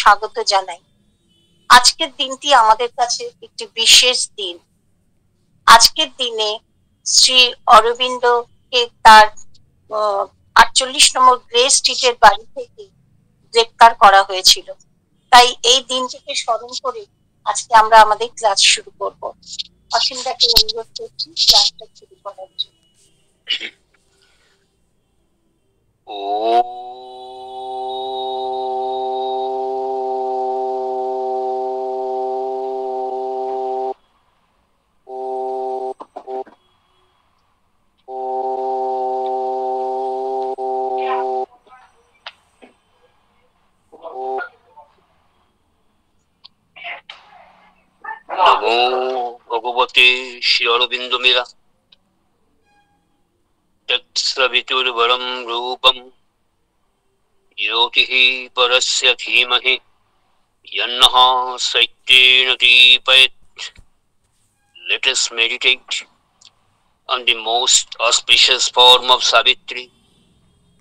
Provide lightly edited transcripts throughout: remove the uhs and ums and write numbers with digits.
স্বাগত জানাই। আজকের দিনটি আমাদের কাছে একটি বিশেষ দিন। আজকের দিনে শ্রী অরবিন্দকে তার 48 নম্বর গ্রে স্ট্রিটের বাড়ি থেকে গ্রেপ্তার করা হয়েছিল। তাই এই দিনটিকে স্মরণ করে আজকে আমরা আমাদের ক্লাস শুরু করব। অসীমদাকে অনুরোধ করছি ক্লাসটা শুরু করার জন্য। নমো ভগবতে শ্রী অরবিন্দ মেরা তৎসবিতুর্বরম রূপম জ্যোতিঃ পরস্য ধীমহি यन्नः सत्येन दीपयेत्. Let us meditate on the most auspicious form of Savitri,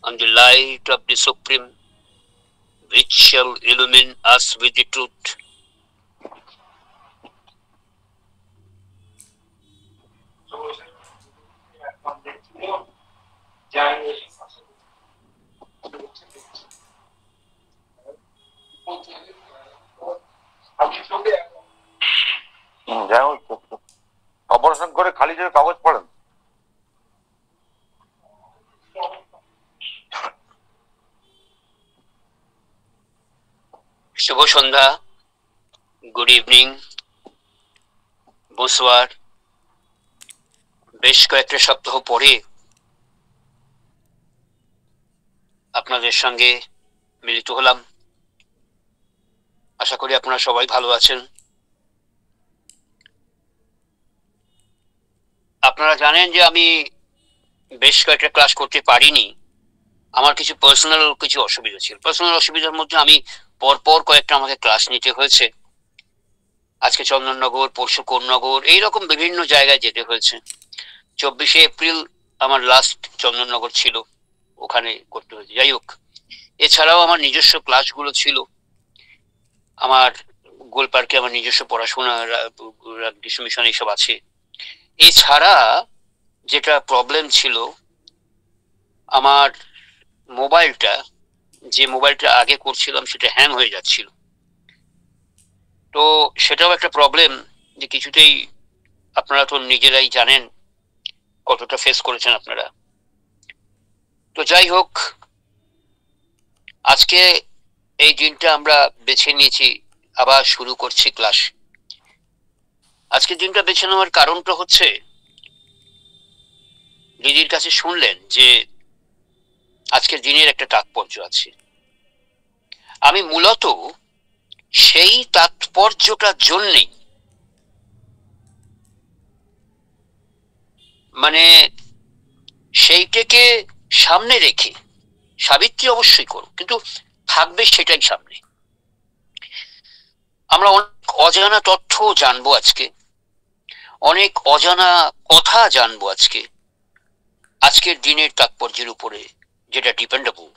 on the light of the Supreme, which shall illumine us with the truth. Operation করে খালি যে কাগজ পড়েন। শুভ সন্ধ্যা, গুড ইভিনিং, বসওয়ার। বেশ কয়েকটা সপ্তাহ পরে আপনাদের সঙ্গে মিলিত হলাম। আশা করি আপনারা সবাই ভালো আছেন। আপনারা জানেন যে আমি বেশ কয়েকটা ক্লাস করতে পারিনি। আমার কিছু পার্সোনাল অসুবিধা ছিল। পার্সোনাল অসুবিধার মধ্যে আমি পরপর কয়েকটা আমাকে ক্লাস নিতে হয়েছে। আজকে চন্দননগর, পরশু কোন্নগর, এইরকম বিভিন্ন জায়গায় যেতে হয়েছে। 24শে এপ্রিল আমার লাস্ট চন্দননগর ছিল, ওখানে করতে হয়েছে। যাই হোক, এছাড়াও আমার নিজস্ব ক্লাসগুলো ছিল। আমার গোল পার্কে আমার নিজস্ব পড়াশোনা, গ্রীষ্ম মিশন এইসব আছে। এছাড়া যেটা প্রবলেম ছিল, আমার মোবাইলটা, যে মোবাইলটা আগে করছিলাম সেটা হ্যাং হয়ে যাচ্ছিল। তো সেটাও একটা প্রবলেম, যে কিছুতেই, আপনারা তো নিজেরাই জানেন কতটা ফেস করেছেন আপনারা। তো যাই হোক, আজকে এই দিনটা আমরা বেছে নিয়েছি, আবার শুরু করছি ক্লাস। আজকের দিনটা বেছে নেওয়ার কারণটা হচ্ছে, দিদির কাছে শুনলেন যে আজকের দিনের একটা তাৎপর্য আছে। আমি মূলত সেই তাৎপর্যটার জন্যেই, মানে সেইটাকে সামনে রেখে, সাবিত্রী অবশ্যই করো, কিন্তু থাকবে সেটাই সামনে। আমরা অনেক অজানা তথ্য জানবো আজকে, অনেক অজানা কথা জানবো আজকে, আজকের দিনের তাৎপর্যের উপরে, যেটা ডিপেন্ডেবল।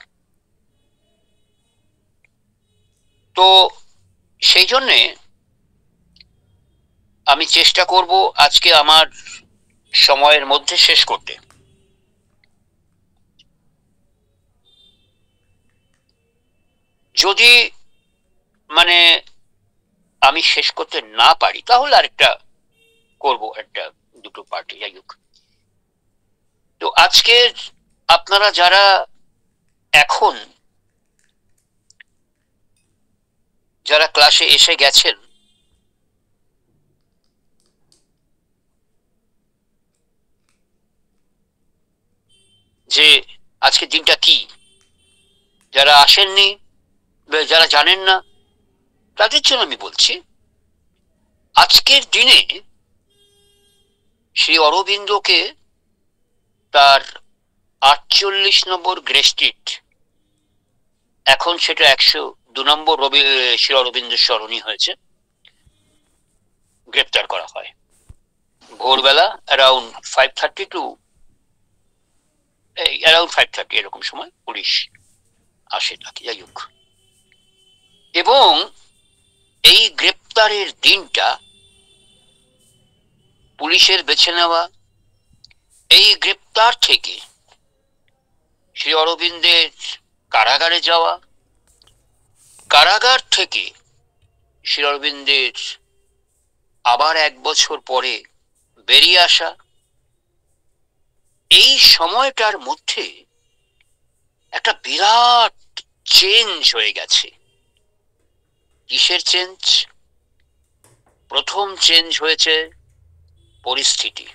তো সেই জন্যে আমি চেষ্টা করব আজকে আমার সময়ের মধ্যে শেষ করতে। যদি মানে আমি শেষ করতে না পারি, তাহলে আরেকটা করব, একটা দুটো পার্টি। যাই হোক, তো আজকের আপনারা যারা এখন যারা ক্লাসে এসে গেছেন, যে আজকের দিনটা কি, যারা আসেননি, যারা জানেন না, তাদের জন্য আমি বলছি, আজকের দিনে শ্রী অরবিন্দকে তার 48 নম্বর গ্রে স্ট্রিট, এখন সেটা 102 নম্বর শ্রী অরবিন্দ সরণি হয়েছে, গ্রেপ্তার করা হয়। ভোরবেলা অ্যারাউন্ড 5:30 এরকম সময় পুলিশ আসে তাকে। যাই হোক, এবং এই গ্রেপ্তারের দিনটা পুলিশের বেছে নেওয়া, এই গ্রেপ্তার থেকে শ্রী অরবিন্দের কারাগারে যাওয়া, কারাগার থেকে শ্রী অরবিন্দের আবার 1 বছর পরে বেরিয়ে আসা, এই সময়টার মধ্যে একটা বিরাট চেঞ্জ হয়ে গেছে। কিসের চেঞ্জ? প্রথম চেঞ্জ হয়েছে পরিস্থিতি,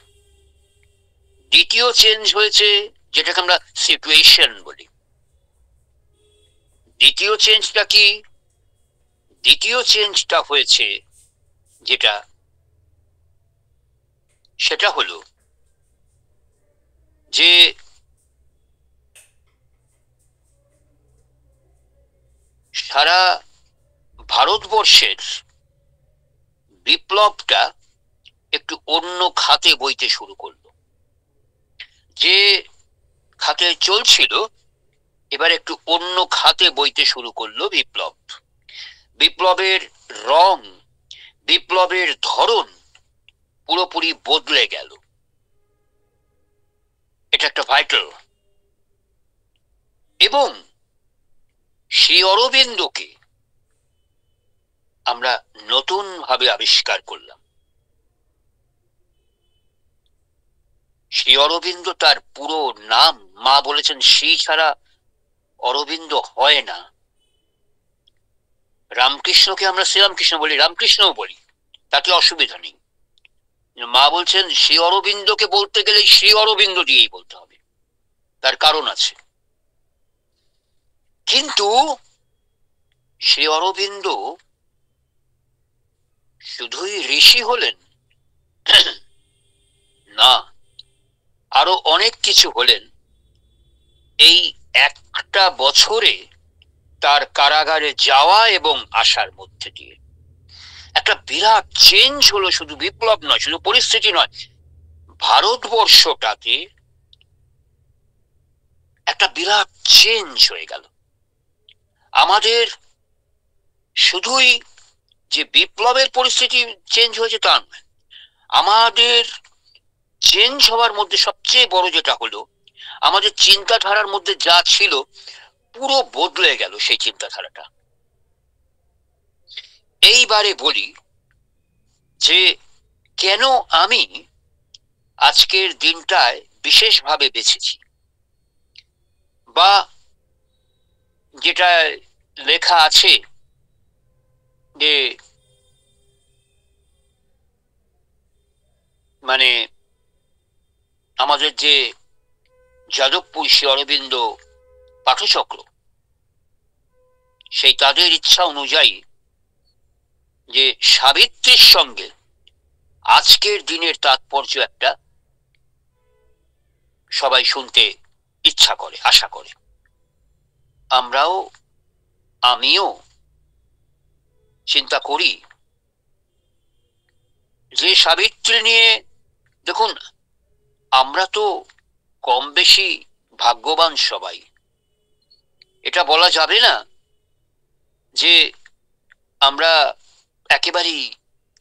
দ্বিতীয় চেঞ্জ হয়েছে যেটাকে আমরা সিচুয়েশন বলি। দ্বিতীয় চেঞ্জটা কি? দ্বিতীয় চেঞ্জটা হয়েছে সেটা হলো যে সারা ভারতবর্ষের বিপ্লবটা একটু অন্য খাতে বইতে শুরু করলো। যে খাতে চলছিল এবার একটু অন্য খাতে বইতে শুরু করলো বিপ্লব। বিপ্লবের রং, বিপ্লবের ধরন পুরোপুরি বদলে গেল। এটা একটা ভাইটাল। এবং শ্রী অরবিন্দকে আমরা নতুন ভাবে আবিষ্কার করলাম। শ্রী অরবিন্দ তার পুরো নাম, মা বলেছেন শ্রী ছাড়া অরবিন্দ হয় না। রামকৃষ্ণকে আমরা শ্রীরামকৃষ্ণ বলি, রামকৃষ্ণও বলি, তাতে অসুবিধা নেই। মা বলছেন শ্রী অরবিন্দকে বলতে গেলে শ্রী অরবিন্দ দিয়েই বলতে হবে, তার কারণ আছে। কিন্তু শ্রী অরবিন্দ শুধুই ঋষি হলেন না, আরো অনেক কিছু হলেন। এই একটা বছরে তার কারাগারে যাওয়া এবং আসার মধ্যে দিয়ে একটা বিরাট চেঞ্জ হলো। শুধু বিপ্লব নয়, শুধু পরিস্থিতি নয়, ভারতবর্ষটাতে একটা বিরাট চেঞ্জ হয়ে গেল। আমাদের শুধুই যে বিপ্লবের পরিস্থিতি চেঞ্জ হয়েছে তা নয়, আমাদের চেঞ্জ হওয়ার মধ্যে সবচেয়ে বড় যেটা হলো, আমাদের চিন্তাধারার মধ্যে যা ছিল পুরো বদলে গেল সেই চিন্তাধারাটা। এইবারে বলি যে কেন আমি আজকের দিনটায় বিশেষভাবে বেছেছি, বা যেটা লেখা আছে যে মানে আমাদের যে যাদবপুর শ্রী অরবিন্দ পাঠচক্র, সেই তাদের ইচ্ছা অনুযায়ী যে সাবিত্রীর সঙ্গে আজকের দিনের তাৎপর্য একটা সবাই শুনতে ইচ্ছা করে, আশা করে। আমিও চিন্তা করি যে সাবিত্রী নিয়ে, দেখুন আমরা তো কম বেশি ভাগ্যবান সবাই। এটা বলা যাবে না যে আমরা একেবারেই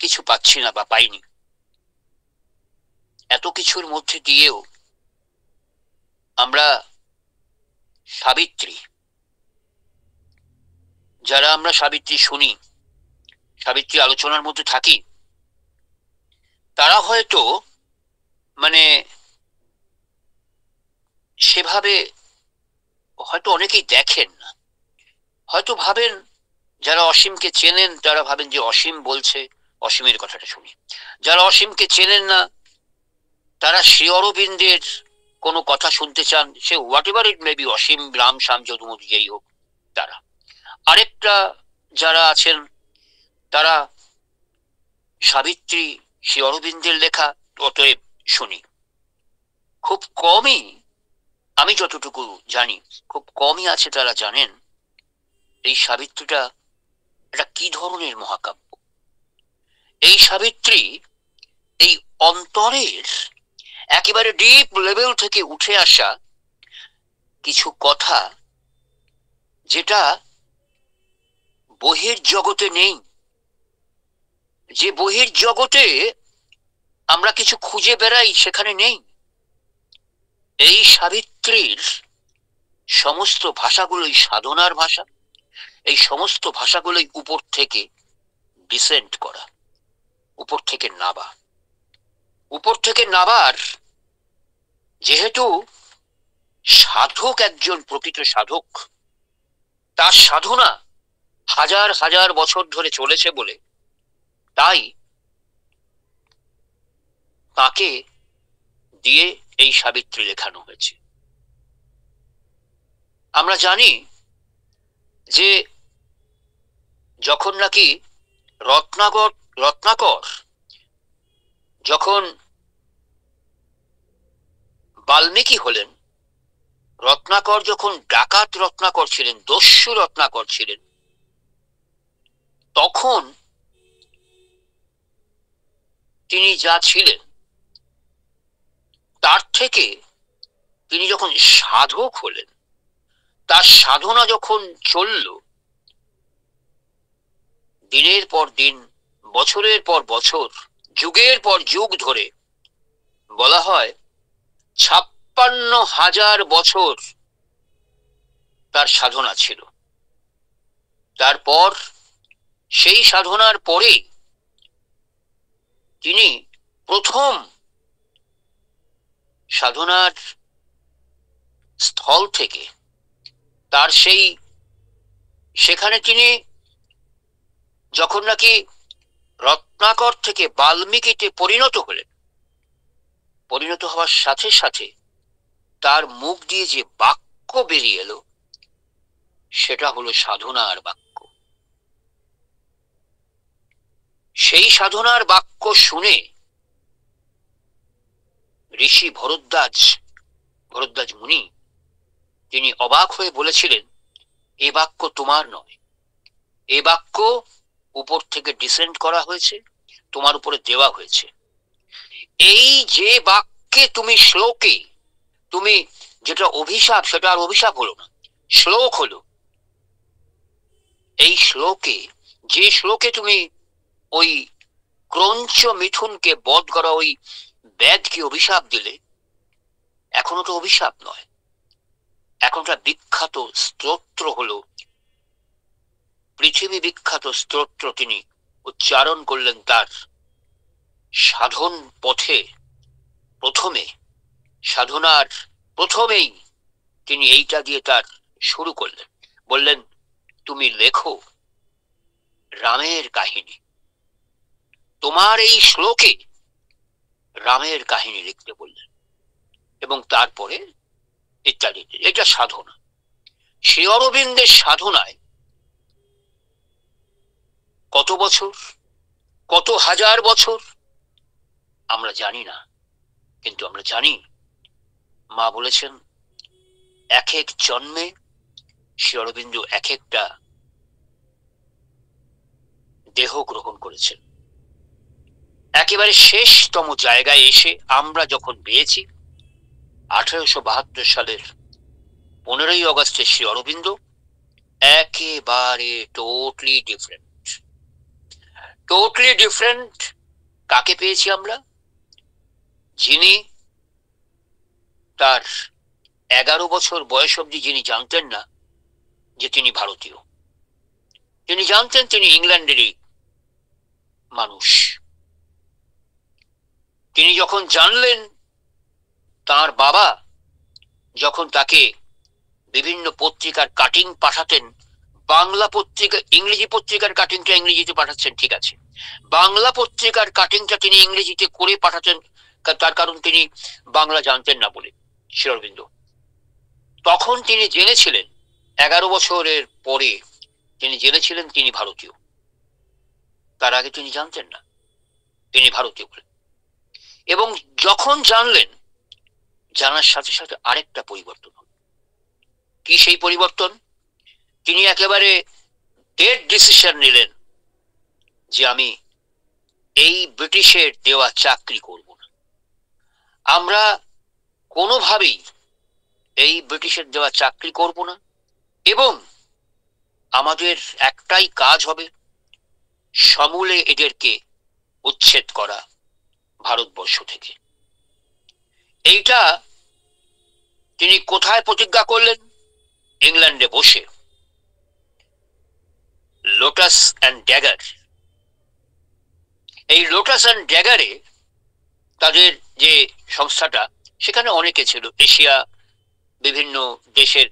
কিছু পাচ্ছি না বা পাইনি। এত কিছুর মধ্যে দিয়েও আমরা সাবিত্রী, যারা আমরা সাবিত্রী শুনি, সাবিত্রী আলোচনার মধ্যে থাকি, তারা হয়তো সেভাবে হয়তো অনেকেই দেখেন না। হয়তো ভাবেন, যারা অসীমকে চেনেন তারা ভাবেন যে অসীম বলছে, অসীমের কথাটা শুনি। যারা অসীমকে চেনেন না তারা শ্রী অরবিন্দের কোনো কথা শুনতে চান, সে whatever it may be, Asim, Ram, Shyam, Jadumati যেই হোক তারা। আরেকটা যারা আছেন তারা সাবিত্রী শ্রী অরবিন্দের লেখা, অতএব শুনি। খুব কমই, আমি যতটুকু জানি, খুব কমই আছে তারা জানেন এই সাবিত্রীটা এটা কি ধরনের মহাকাব্য। এই সাবিত্রী এই অন্তরের একেবারে ডিপ লেভেল থেকে উঠে আসা কিছু কথা, যেটা বহির্জগতে নেই, যে বহির্জগতে আমরা কিছু খুঁজে বেড়াই সেখানে নেই। এই সাবিত্রীর সমস্ত ভাষাগুলোই সাধনার ভাষা, এই সমস্ত ভাষাগুলোই উপর থেকে ডিসেন্ট করা, উপর থেকে নাবা। উপর থেকে নাবার যেহেতু সাধক একজন প্রকৃত সাধক, তার সাধনা হাজার হাজার বছর ধরে চলেছে বলে তাই তাকে দিয়ে এই সাবিত্রী লেখানো হয়েছে। আমরা জানি যে যখন নাকি রত্নাকর যখন বাল্মীকি হলেন, রত্নাকর যখন ডাকাত রত্নাকর ছিলেন, দস্যু রত্নাকর ছিলেন, তখন তিনি যা ছিলেন তার থেকে তিনি যখন সাধক হলেন, তার সাধনা যখন চলল দিনের পর দিন, বছরের পর বছর, যুগের পর যুগ ধরে, বলা হয় 56,000 বছর তার সাধনা ছিল। তারপর সেই সাধনার পরে তিনি প্রথম সাধনার স্থল থেকে তার সেখানে তিনি যখন নাকি রত্নাকর থেকে বাল্মীকিতে পরিণত হলেন, পরিণত হওয়ার সাথে সাথে তার মুখ দিয়ে যে বাক্য বেরিয়ে এলো সেটা হলো সাধনার বাক্য। সেই সাধনার বাক্য শুনে ঋষি ভরদ্বাজ মুনি তিনি অবাক হয়ে বলেছিলেন, এ বাক্য তোমার নয়, এ বাক্য উপর থেকে ডিসেন্ড করা হয়েছে, তোমার উপরে দেওয়া হয়েছে। এই যে বাক্যে তুমি শ্লোকে তুমি যেটা অভিশাপ, সেটা আর অভিশাপ হলো না, শ্লোক হলো। এই শ্লোকে, যে শ্লোকে তুমি ওই ক্রঞ্চ মিথুনকে বধ করা ওই ব্যাধকে অভিশাপ দিলে, এখন তো অভিশাপ নয়, এখনটা বিখ্যাত স্তোত্র হলো, পৃথিবী বিখ্যাত স্তোত্র তিনি উচ্চারণ করলেন তার সাধন পথে। প্রথমে সাধনার প্রথমেই তিনি এইটা দিয়ে তার শুরু করলেন, বললেন তুমি লেখো রামের কাহিনী, তোমার এই শ্লোকে রামের কাহিনী লিখতে বললেন, এবং তারপরে ইত্যাদি। এটা সাধনা। শ্রী অরবিন্দের সাধনায় কত বছর, কত হাজার বছর আমরা জানি না, কিন্তু আমরা জানি মা বলেছেন এক এক জন্মে শ্রী অরবিন্দ এক একটা দেহ গ্রহণ করেছেন। একেবারে শেষতম জায়গায় এসে আমরা যখন পেয়েছি 1872 সালের 15ই অগস্টে শ্রী অরবিন্দ একেবারে টোটালি ডিফারেন্ট। কাকে পেয়েছি আমরা? যিনি তার 11 বছর বয়স অবধি যিনি জানতেন না যে তিনি ভারতীয়, তিনি জানতেন তিনি ইংল্যান্ডেরই মানুষ। তিনি যখন জানলেন, তার বাবা যখন তাকে বিভিন্ন পত্রিকার কাটিং পাঠাতেন, বাংলা পত্রিকা, ইংরেজি পত্রিকার কাটিংটা ইংরেজিতে পাঠাচ্ছেন, ঠিক আছে, বাংলা পত্রিকার কাটিংটা তিনি ইংরেজিতে করে পাঠাতেন, তার কারণ তিনি বাংলা জানতেন না বলে শ্রী অরবিন্দ। তখন তিনি জেনেছিলেন, 11 বছরের পরে তিনি জেনেছিলেন তিনি ভারতীয়। তার আগে তিনি জানতেন না তিনি ভারতীয় বলে। এবং যখন জানলেন, জানার সাথে সাথে আরেকটা পরিবর্তন হল। কি সেই পরিবর্তন? তিনি একেবারে ডেড ডিসিশন নিলেন যে আমি এই ব্রিটিশের দেওয়া চাকরি করব না, আমরা কোনোভাবেই এই ব্রিটিশের দেওয়া চাকরি করব না, এবং আমাদের একটাই কাজ হবে, সমূলে এদেরকে উচ্ছেদ করা ভারতবর্ষ থেকে। এইটা তিনি কোথায় প্রতিজ্ঞা করলেন? ইংল্যান্ডে বসে লোটাস অ্যান্ড ড্যাগার। এই লোটাস অ্যান্ড ড্যাগারে তাদের যে সংস্থাটা, সেখানে অনেকে ছিল, এশিয়া বিভিন্ন দেশের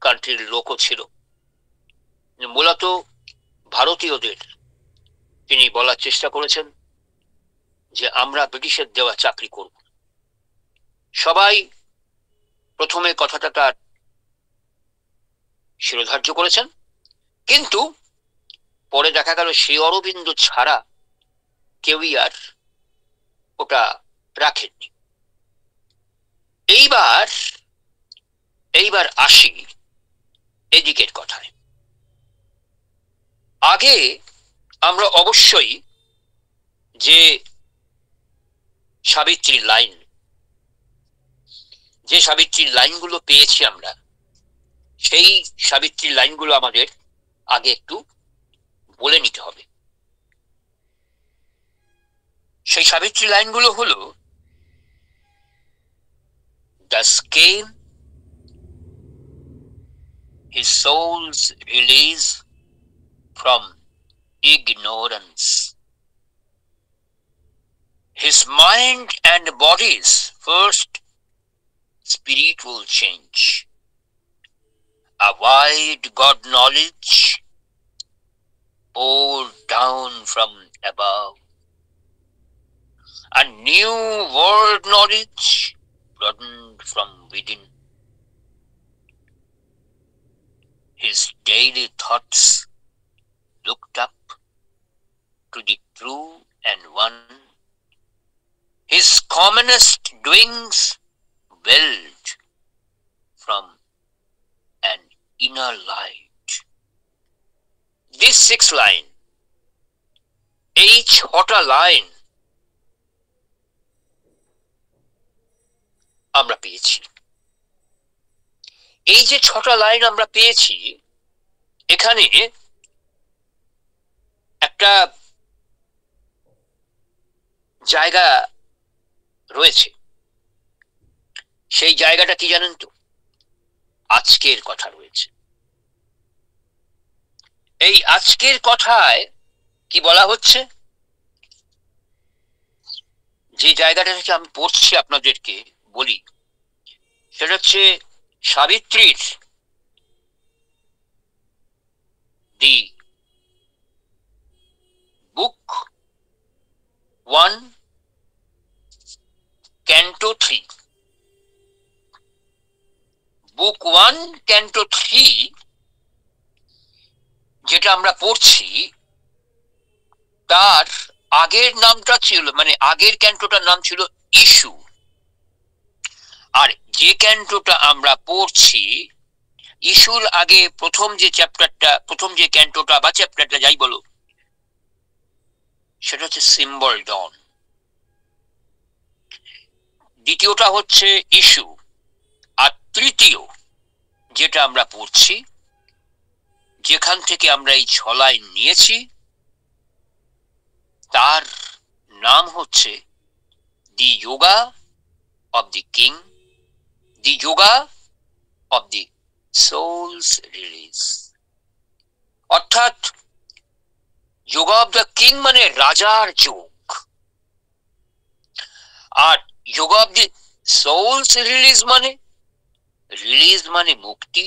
কান্ট্রির লোকও ছিল। মূলত ভারতীয়দের তিনি বলার চেষ্টা করেছেন যে আমরা ব্রিটিশের দেওয়া চাকরি করব। সবাই প্রথমে কথাটা তার শিরোধার্য করেছেন, কিন্তু পরে দেখা গেল শ্রী অরবিন্দ ছাড়া কেউই আর ওটা রাখেননি। এইবার আসি এদিকের কথায়। আগে আমরা অবশ্যই যে সাবিত্রীর লাইনগুলো পেয়েছি আমরা, সেই সাবিত্রীর লাইনগুলো আমাদের আগে একটু বলে নিতে হবে। সেই সাবিত্রী লাইনগুলো হলো, thus came his soul's release from ignorance, his mind and body's first spiritual change, a wide God knowledge poured down from above, a new world knowledge broadened from within. His daily thoughts looked up to the true and one. His commonest doings welled from an inner light. This sixth line, এই ছটা line আমরা পেয়েছি। এই যে ছটা line আমরা পেয়েছি, এখানে একটা জায়গা রয়েছে। সেই জায়গাটা কি জানেন তো? আজকের কথা রয়েছে। এই আজকের কথায় কি বলা হচ্ছে? যে জায়গাটা থেকে আমি পড়ছি আপনাদেরকে বলি, সেটা হচ্ছে সাবিত্রীর দি বুক 1 ক্যান্টো 3। বুক 1 ক্যান্টো 3 যেটা আমরা পড়ছি, তার আগের নামটা ছিল, মানে আগের ক্যান্টোটার নাম ছিল ইস্যু। আর যে ক্যান্টোটা আমরা পড়ছি, ইস্যুর আগে প্রথম যে ক্যান্টোটা বা চ্যাপ্টারটা যাই বলো, সেটা হচ্ছে সিম্বল ডন। দ্বিতীয়টা হচ্ছে ইস্যু, আর তৃতীয় যেটা আমরা পড়ছি, যেখান থেকে আমরা এই 6 লাইন নিয়েছি, তার নাম হচ্ছে the yoga of the king, the yoga of the souls release. অর্থাৎ যোগা অব দ্য কিং মানে রাজার যোগ, আর yoga of the souls release মানে মুক্তি,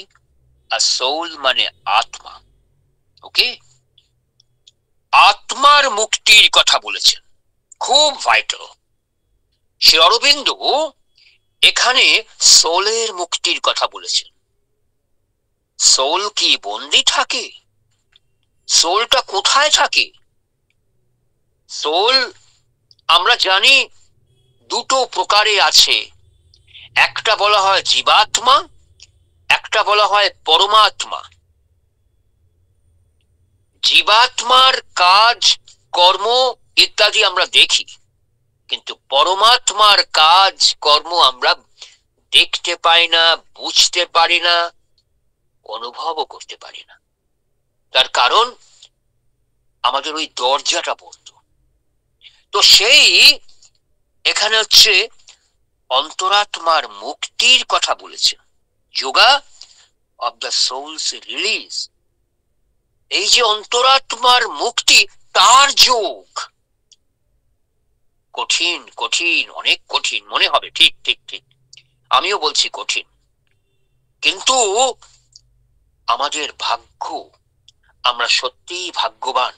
আর সোল মানে আত্মা। ওকে, আত্মার মুক্তির কথা বলেছেন, খুব ভাইটাল। শ্রী অরবিন্দ এখানে সোলের মুক্তির কথা বলেছেন। সোল কি বন্দি থাকে? সোলটা কোথায় থাকে? সোল আমরা জানি দুটো প্রকারে আছে। একটা বলা হয় জীবাত্মা, একটা বলা হয় পরমাত্মা। জীবাত্মার কাজ কর্ম ইত্যাদি আমরা দেখি, কিন্তু পরমাত্মার কাজ কর্ম আমরা দেখতে পাই না, বুঝতে পারি না, অনুভবও করতে পারি না। তার কারণ আমাদের ওই দরজাটা বন্ধ। তো সেই এখানে হচ্ছে অন্তরাত্মার মুক্তির কথা বলেছেন, yoga of the souls release. এই যে অন্তরাত্মার মুক্তি, তার যোগ কঠিন, কঠিন, অনেক কঠিন মনে হবে। ঠিক ঠিক ঠিক, আমিও বলছি কঠিন, কিন্তু আমাদের ভাগ্য, আমরা সত্যিই ভাগ্যবান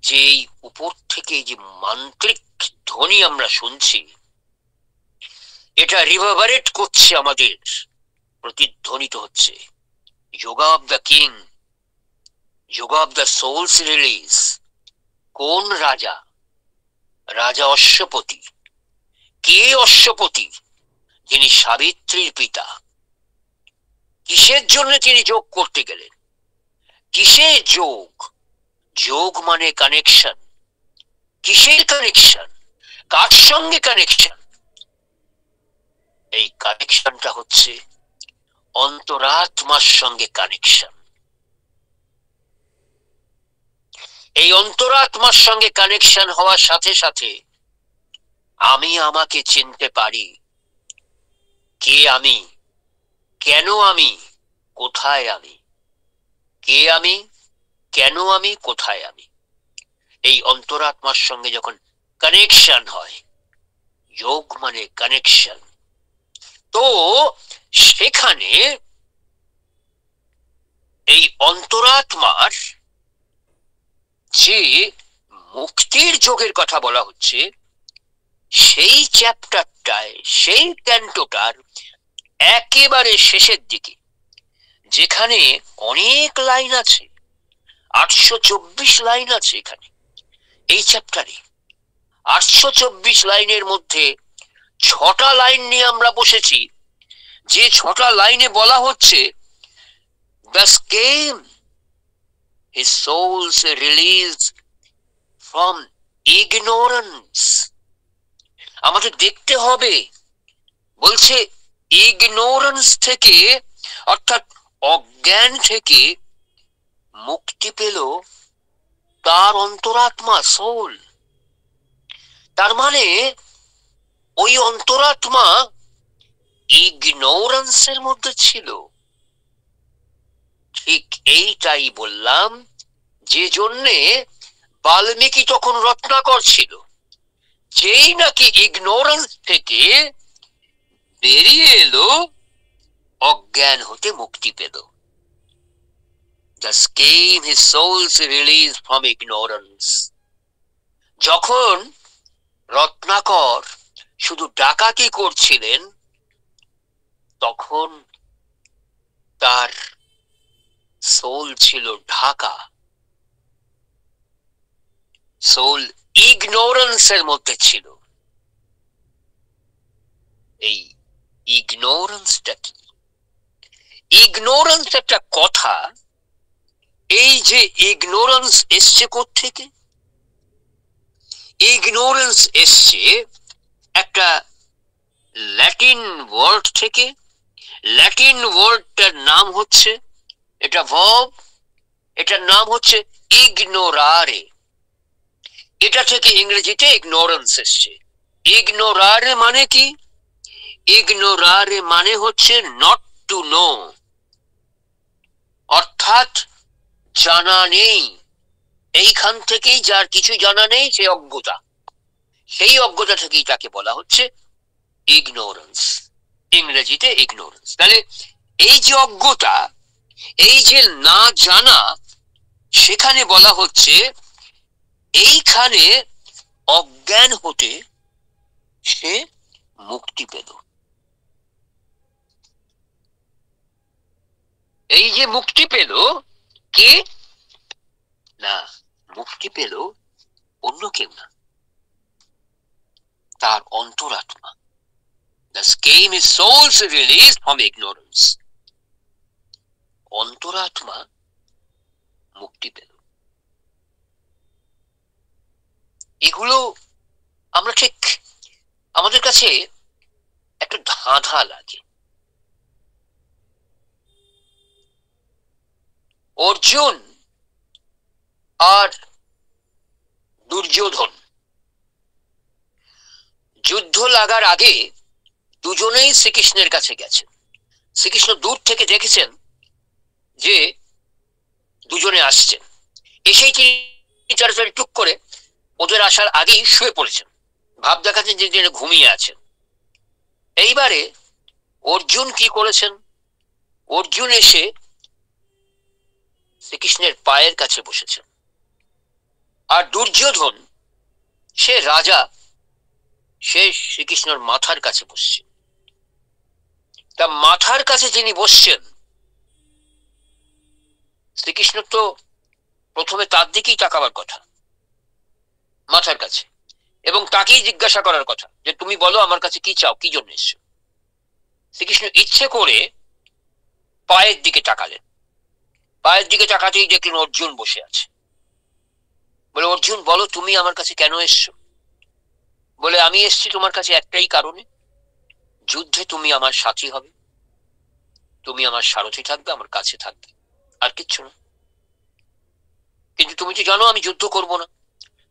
যে এই উপর থেকে যে মান্ত্রিক ধ্বনি আমরা শুনছি, এটা রিভারবারেট করছে, আমাদের প্রতিধ্বনিত হচ্ছে। Yoga of the king, yoga of the souls release. কোন রাজা? রাজা অশ্বপতি। কে অশ্বপতি? যিনি সাবিত্রীর পিতা। কিসের জন্য তিনি যোগ করতে গেলেন? কিসের যোগ? যোগ মানে কানেকশন। কিসের কানেকশন? কার সঙ্গে কানেকশন? এই কানেকশনটা হচ্ছে অন্তরাত্মার সঙ্গে কানেকশন। এই অন্তরাত্মার সঙ্গে কানেকশন হওয়ার সাথে সাথে আমি আমাকে চিনতে পারি। কে আমি? কেন আমি? কোথায় আমি? কে আমি? কেন আমি? কোথায় আমি? এই অন্তরাত্মার সঙ্গে যখন কানেকশন হয়, যোগ মানে কানেকশন, তো সেখানে এই অন্তরাত্মার যে মুক্তির যোগের কথা বলা হচ্ছে, সেই চ্যাপ্টারটায়, সেই ক্যান্টোটার একেবারে শেষের দিকে, যেখানে অনেক লাইন আছে, 824 লাইন আছে এখানে এই চ্যাপ্টারে। 824 লাইনের মধ্যে 6টা লাইন নিয়ে আমরা বসেছি, যে 6টা লাইনে বলা হচ্ছে thus came his soul's release from ignorance। আমাদের দেখতে হবে, বলছে ইগনোরেন্স থেকে, অর্থাৎ অজ্ঞান থেকে মুক্তি পেল তার অন্তরাত্মা, সোল। তার মানে ওই অন্তরাত্মা ইগনোরেন্সের মধ্যে ছিল। ঠিক এইটাই বললাম, যে জন্যে বাল্মীকি তখন রত্নাকর ছিল। যেই নাকি ইগনোরেন্স থেকে বেরিয়ে এলো, অজ্ঞান হতে মুক্তি পেল। Thus came his soul's release from ignorance। যখন রত্নাকর শুধু ডাকাতি করছিলেন, তখন তার সোল ছিল ঢাকা। সোল ইগনোরেন্সের মধ্যে ছিল। এই ইগনোরেন্সটা কি? ইগনোরেন্স একটা কথা। এই যে ইগনোরেন্স এসছে কোত্থেকে? ইগনোরেন্স এসছে একটা ল্যাটিন ওয়ার্ড থেকে। ল্যাটিন ওয়ার্ডটার নাম হচ্ছে, এটা ভার্ব, এটার নাম হচ্ছে ইগনোরারে। এটা থেকে ইংরেজিতে ইগনোরেন্স এসছে। ইগনোরারে মানে কি? ইগনোরারে মানে হচ্ছে নট টু নো, অর্থাৎ জানা নেই। এইখান থেকেই যার কিছু জানা নেই, সে অজ্ঞতা। সেই অজ্ঞতা থেকেই তাকে বলা হচ্ছে ইগনোরেন্স, ইংরেজিতে ইগনোরেন্স। তাহলে এই যে অজ্ঞতা, এই যে না জানা, সেখানে বলা হচ্ছে এইখানে অজ্ঞান হতে সে মুক্তি পেল। এই যে মুক্তি পেল, কে? না, মুক্তি পেল অন্য কেউ না, তার অন্তরাত্মা। Thus came his soul's release from ignorance। অন্তরাত্মা মুক্তি পেল। এগুলো আমরা ঠিক, আমাদের কাছে একটা ধাঁধা লাগে। অর্জুন আর দুর্যোধন। যুদ্ধ লাগার আগে দুজনেই শ্রীকৃষ্ণের কাছে গেছেন। শ্রীকৃষ্ণ দূর থেকে দেখেছেন যে দুজনে আসছেন, এসেই তিনি তাড়াতাড়ি টুক করে ওদের আসার আগেই শুয়ে পড়েছেন, ভাব দেখাচ্ছেন যে তিনি ঘুমিয়ে আছেন। এইবারে অর্জুন কি করেছেন? অর্জুন এসে শ্রীকৃষ্ণের পায়ের কাছে বসেছেন। আর দুর্যোধন, সে রাজা, সে শ্রীকৃষ্ণের মাথার কাছে বসছে। তা মাথার কাছে যিনি বসছেন, শ্রীকৃষ্ণ তো প্রথমে তার দিকেই তাকাবার কথা, মাথার কাছে, এবং তাকেই জিজ্ঞাসা করার কথা যে তুমি বলো আমার কাছে কি চাও, কি জন্য এসছো। শ্রীকৃষ্ণ ইচ্ছে করে পায়ের দিকে তাকালেন। পায়ের দিকে তাকাতেই দেখলেন অর্জুন বসে আছে। বলে, অর্জুন বলো তুমি আমার কাছে কেন এসছো? বলে, আমি এসছি তোমার কাছে একটাই কারণে, যুদ্ধে তুমি আমার সাথী হবে, তুমি আমার সারথি থাকবে, আমার কাছে থাকবে, আর কিচ্ছু না। কিন্তু তুমি তো জানো আমি যুদ্ধ করব না,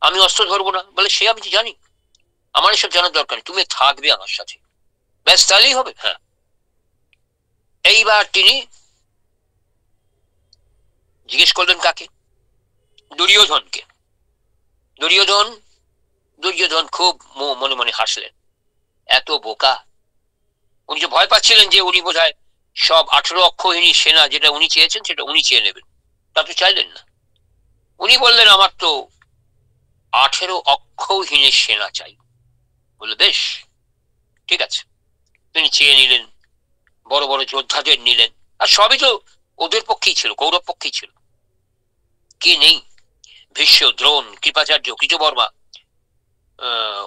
আমি অস্ত্র ধরবো না। বলে, সে আমি তো জানি, আমার এসব জানার দরকার নেই, তুমি থাকবে আমার সাথে, ব্যাস তাহলেই হবে। হ্যাঁ। এইবার তিনি জিজ্ঞেস করলেন কাকে? দুর্যোধনকে। দুর্যোধন খুব মনে মনে হাসলেন, এত বোকা। উনি যে ভয় পাচ্ছিলেন যে উনি বোধহয় সব 18 অক্ষৌহিনী সেনা যেটা উনি চেয়েছেন সেটা উনি চেয়ে নেবেন, তা তো চাইলেন না। উনি বললেন আমার তো 18 অক্ষৌহিনীর সেনা চাই। বললো, বেশ ঠিক আছে। তিনি চেয়ে নিলেন, বড় বড় যোদ্ধাদের নিলেন, আর সবই তো ওদের পক্ষেই ছিল, কৌরব পক্ষেই ছিল। কে নেই? ভীষ্ম, দ্রোণ, কৃপাচার্য, কৃতবর্মা,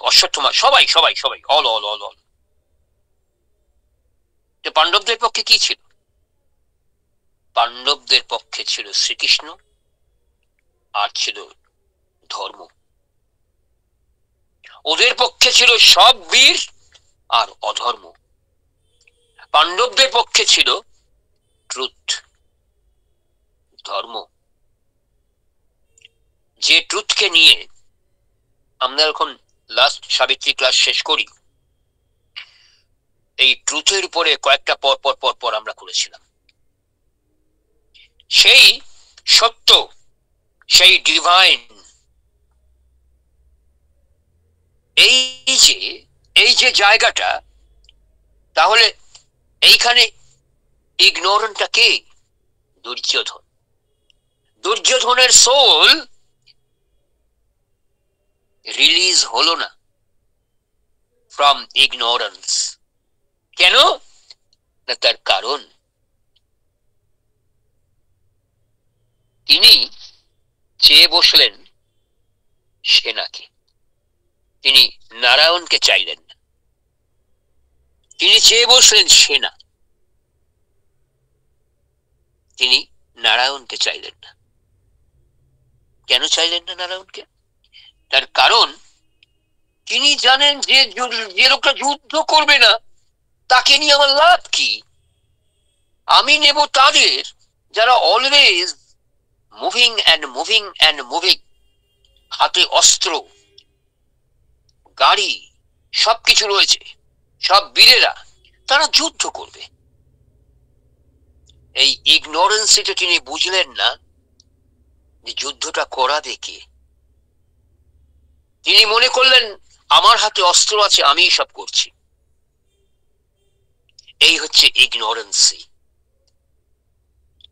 অশ্বত্থমা, সবাই সবাই সবাই, অল অল অল অল। পাণ্ডবদের পক্ষে কি ছিল? পাণ্ডবদের পক্ষে ছিল শ্রীকৃষ্ণ, আর ছিল ধর্ম। ওদের পক্ষে ছিল সব বীর আর অধর্ম। পাণ্ডবদের পক্ষে ছিল ট্রুথ, ধর্ম। যে ট্রুথকে নিয়ে আমরা এখন লাস্ট সাবিত্রী ক্লাস শেষ করি, এই ট্রুথের উপরে কয়েকটা পর পর পর পর আমরা করেছিলাম। সেই সত্য, সেই ডিভাইন, এই যে জায়গাটা, তাহলে এইখানে ইগনোরেন্টটা কে? দুর্যোধন। দুর্যোধনের সোল রিলিজ হলো না ফ্রম ইগনোরেন্স। কেন? না, তার কারণ তিনি চেয়ে বসলেন সেনাকে, তিনি নারায়ণকে চাইলেন না। তিনি চেয়ে বসলেন সেনা, তিনি নারায়ণকে চাইলেন না। কেন চাইলেন না নারায়ণকে? তার কারণ তিনি জানেন যে যে লোকটা যুদ্ধ করবে না তাকে নিয়ে আমার লাভ কি? আমি নেব তাদের যারা always moving and moving and moving, হাতে অস্ত্র, গাড়ি, সবকিছু রয়েছে, সব বীরেরা, তারা যুদ্ধ করবে। এই ইগনোরেন্সটা তিনি বুঝলেন না যে যুদ্ধটা করাবে কে। তিনি মনে করলেন আমার হাতে অস্ত্র আছে, আমি সব করছি। এই হচ্ছে ইগনোরেন্সি।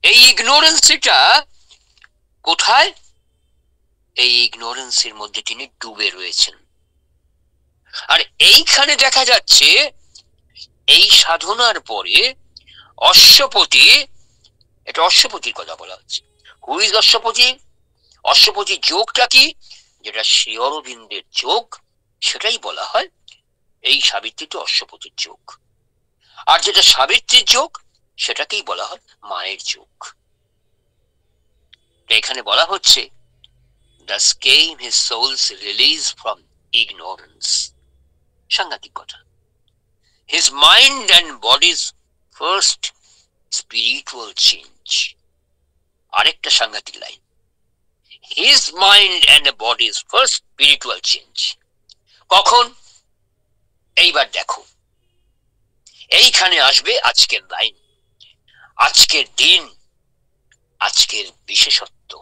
এই ইগনোরেন্সিটা কোথায়? এই ইগনোরেন্সির মধ্যে তিনি ডুবে রয়েছেন। আর এইখানে দেখা যাচ্ছে এই সাধনার পরে অশ্বপতি, এটা অশ্বপতির কথা বলা হচ্ছে। Who is Ashwapati? অশ্বপতির যোগটা কি? যেটা শ্রী অরবিন্দের যোগ, সেটাই বলা হয় এই সাবিত্রীতে অশ্বপতির যোগ। আর যেটা সাবিত্রীর যোগ, সেটাকেই বলা হয় মায়ের যোগ। এখানে বলা হচ্ছে thus came his soul's release from ignorance. সাংঘাতিক কথা। His mind and body's first spiritual change. আরেকটা সাংঘাতিক line, his mind and a body's first spiritual change. কখন? এইবার দেখো, এইখানে আসবে আজকের লাইন, আজকের দিন, আজকের বিশেষত্ব।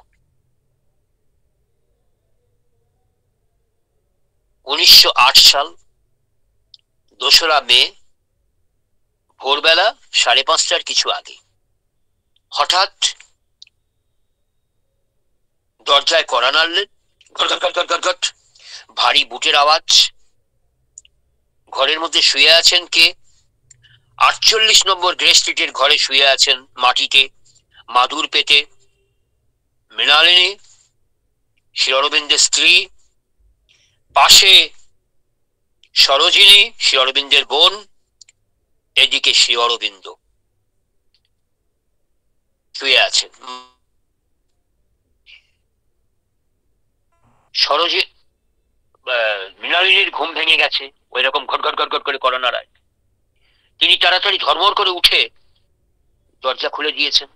1908 সাল 2রা মে ভোরবেলা 5:30টার কিছু আগে হঠাৎ দরজায় কড়া নাড়লেন, ঘট ঘট ঘট ঘট ঘট, ভারী বুটের আওয়াজ। ঘরের মধ্যে শুয়ে আছেন কে? 48 নম্বর গ্রে স্ট্রিটের ঘরে শুয়ে আছেন মাটিতে, মাদুর পেতে মৃণালিনী, শ্রী অরবিন্দের স্ত্রী, পাশে সরোজিনী, শ্রী অরবিন্দের বোন, এদিকে শ্রী অরবিন্দ শুয়ে আছেন। মৃণালিনীর ঘুম ভেঙে গেছে, ওই রকম ঘট ঘট ঘট ঘট করে কড়া নাড়ায়। তিনি তাড়াতাড়ি ঝরমর করে উঠে দরজা খুলে দিয়েছেন।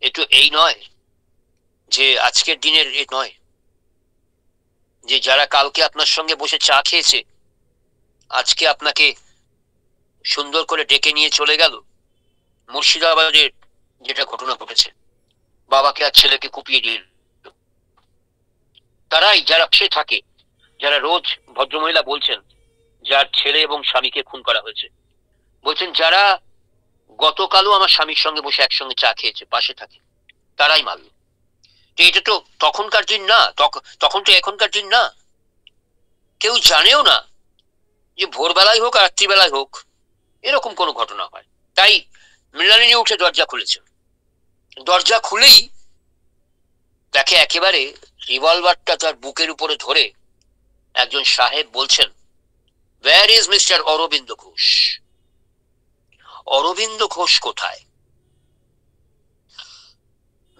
একটু এই নয় যে আজকের দিনের এ নয় যে যারা কালকে আপনার সঙ্গে বসে চা খেয়েছে আজকে আপনাকে সুন্দর করে ডেকে নিয়ে চলে গেল। মুর্শিদাবাদের যেটা ঘটনা ঘটেছে, বাবাকে আর ছেলেকে কুপিয়ে দিল। তারাই যারা সে থাকে, যারা রোজ ভদ্রমহিলা বলছেন যার ছেলে এবং স্বামীকে খুন করা হয়েছে, বলছেন যারা গতকালও আমার স্বামীর সঙ্গে বসে একসঙ্গে চা খেয়েছে, পাশে থাকে, তারাই মারল। তো এটা তো তখনকার দিন না, তখন তো এখনকার দিন না। কেউ জানেও না যে ভোরবেলায় হোক আর রাত্রিবেলায় হোক এরকম কোনো ঘটনা হয়। তাই মৃণালিনী উঠে দরজা খুলেছেন। দরজা খুলেই দেখে একেবারে রিভলভারটা তার বুকের উপরে ধরে একজন সাহেব বলছেন, where is mister Aurobindo Ghosh? Aurobindo Ghosh কোথায়?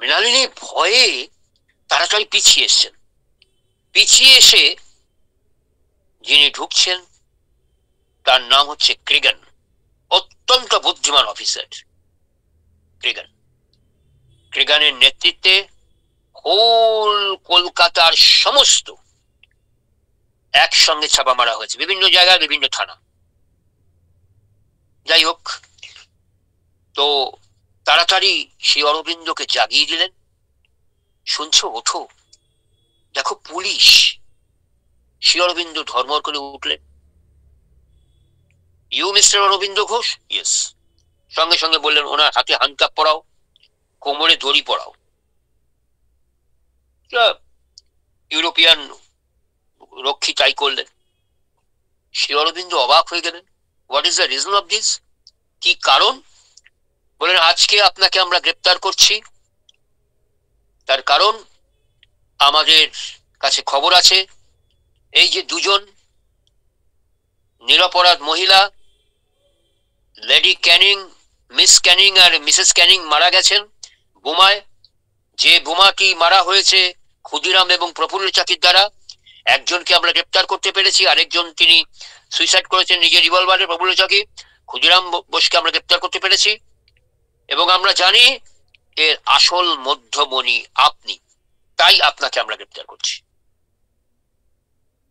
মৃণালিনী ভয়ে তাড়াতাড়ি পিছিয়ে এসছেন। পিছিয়ে এসে যিনি ঢুকছেন তার নাম হচ্ছে ক্রিগান, অত্যন্ত বুদ্ধিমান অফিসার ক্রিগান। ক্রিগানের নেতৃত্বে হোল কলকাতার সমস্ত একসঙ্গে ছাপা মারা হয়েছে, বিভিন্ন জায়গায় বিভিন্ন থানা। যাই হোক, তো তাড়াতাড়ি শ্রী অরবিন্দকে জাগিয়ে দিলেন। শুনছো, ওঠো, দেখো পুলিশ। শ্রী অরবিন্দ ধর্মর করে উঠলেন। You mister Aurobindo Ghosh? Yes. সঙ্গে সঙ্গে বললেন ওনার হাতে হ্যান্ডকাপ পরাও, কোমরে দড়ি পরাও। ইউরোপিয়ান রক্ষী তাই করলেন। শ্রী অরবিন্দ অবাক হয়ে গেলেন। What is the reason of this? কি কারণ? বলেন আজকে আপনাকে আমরা গ্রেপ্তার করছি, তার কারণ আমাদের কাছে খবর আছে এই যে দুজন নিরপরাধ মহিলা, লেডি ক্যানিং, মিস ক্যানিং আর মিসেস ক্যানিং মারা গেছেন বোমায়। যে বোমাটি মারা হয়েছে ক্ষুদিরাম এবং প্রফুল্ল চাকির দ্বারা। একজনকে আমরা গ্রেপ্তার করতে পেরেছি, আরেকজন তিনি সুইসাইড করেছেন নিজের রিভলভারে। প্রফুল্ল চাকি, ক্ষুদিরাম বোসকে আমরা গ্রেপ্তার করতে পেরেছি এবং আমরা জানি এর আসল মধ্যমণি আপনি, তাই আপনাকে আমরা গ্রেপ্তার করছি।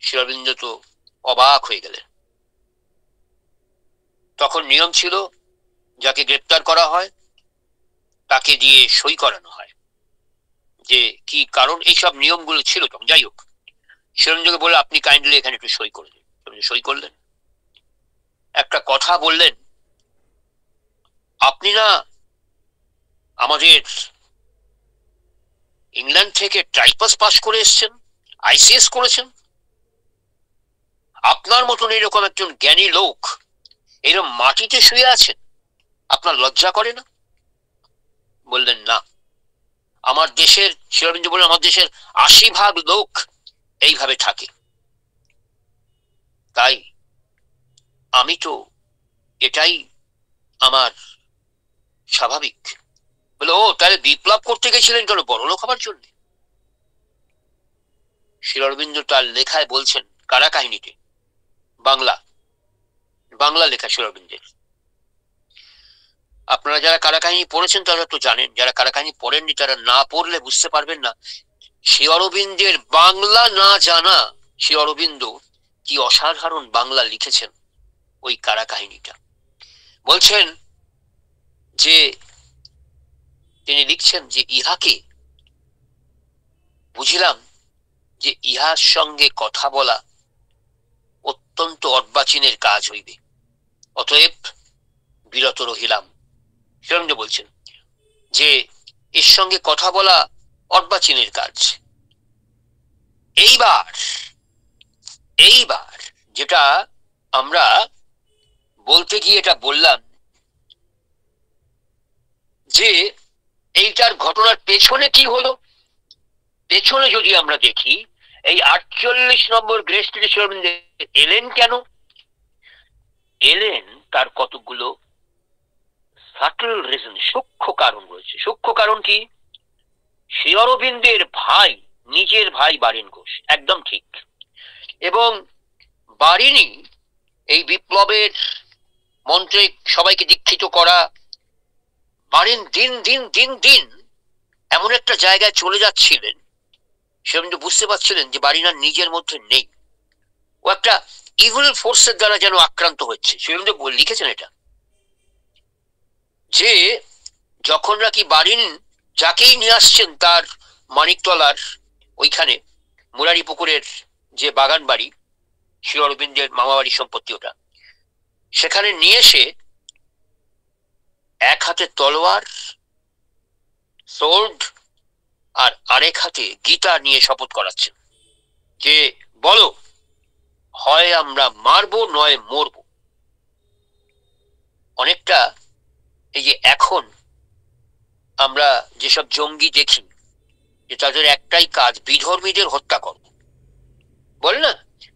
শ্রী অরবিন্দ তো অবাক হয়ে গেলেন। তখন নিয়ম ছিল যাকে গ্রেপ্তার করা হয় তাকে দিয়ে সই করানো হয়, যে কি কারণ, এইসব নিয়মগুলো ছিল তখন। যাই হোক, শ্রী অরবিন্দকে বললে আপনি কাইন্ডলি এখানে একটু সই করে দিন। সই করলেন। একটা কথা বললেন, আপনি না আমাদের ইংল্যান্ড থেকে ট্রাইপাস পাস করে এসছেন, আইসিএস করেছেন, আপনার মতন এরকম একজন জ্ঞানী লোক এরকম মাটিতে শুয়ে আছেন, আপনার লজ্জা করে না? বললেন না, আমার দেশের, শ্রী অরবিন্দ বললেন আমার দেশের 80% লোক এইভাবে থাকে, তাই আমি তো এটাই আমার স্বাভাবিক। বলে ও তাহলে বিপ্লব করতে গেছিলেন কেন? বড়লোক হবার জন্য? শ্রী অরবিন্দ তার লেখায় বলছেন, কারা কাহিনীতে, বাংলা লেখা শ্রী অরবিন্দের, আপনারা যারা কারাকাহিনী পড়েছেন তারা তো জানেন, যারা কারাকাহিনী পড়েননি তারা না পড়লে বুঝতে পারবেন না শ্রী অরবিন্দের বাংলা না জানা। শ্রী অরবিন্দ কি অসাধারণ বাংলা লিখেছেন ওই কারাকাহিনীটা। বলছেন যে তিনি লিখছেন যে ইহাকে বুঝিলাম যে ইহার সঙ্গে কথা বলা অত্যন্ত অর্বাচীনের কাজ হইবে, অতএব বিরত রহিলাম। সেরকম বলছেন যে এর সঙ্গে কথা বলা অর্বাচীনের কাজ। এইবার যেটা আমরা বলতে গিয়ে এটা বললাম যে এইটার ঘটনার পেছনে কি হলো। পেছনে যদি আমরা দেখি, এই 48 নম্বর গ্রে স্ট্রিটে শ্রী অরবিন্দ এলেন কেন? এলেন তার কতগুলো সাটল রিজন, সূক্ষ্ম কারণ রয়েছে। সূক্ষ্ম কারণ কি? শ্রী অরবিন্দের ভাই, নিজের ভাই বারিন ঘোষ, একদম ঠিক। এবং বারিনী এই বিপ্লবের মন্ত্রে সবাইকে দীক্ষিত করা, বারিন দিন দিন দিন দিন এমন একটা জায়গায় চলে যাচ্ছিলেন, শ্রী অরবিন্দ বুঝতে পারছিলেন যে বারিন আর নিজের মধ্যে নেই, ও একটা ইভিল ফোর্সের দ্বারা যেন আক্রান্ত হচ্ছে। শ্রী অরবিন্দ লিখেছেন এটা, যে যখন নাকি বারিন যাকেই নিয়ে আসছেন তার মানিকতলার ওইখানে মুরারি পুকুরের যে বাগান বাড়ি, শ্রী অরবিন্দের মামা বাড়ির সম্পত্তি ওটা, সেখানে নিয়ে এসে এক হাতে তলোয়ার সোর্ড আর আরেক হাতে গীতা নিয়ে শপথ করাচ্ছেন যে বলো, হয় আমরা মারবো নয় মরবো। অনেকটা এই যে এখন আমরা যেসব জঙ্গি দেখি যে তাদের একটাই কাজ বিধর্মীদের হত্যা করো, বল না,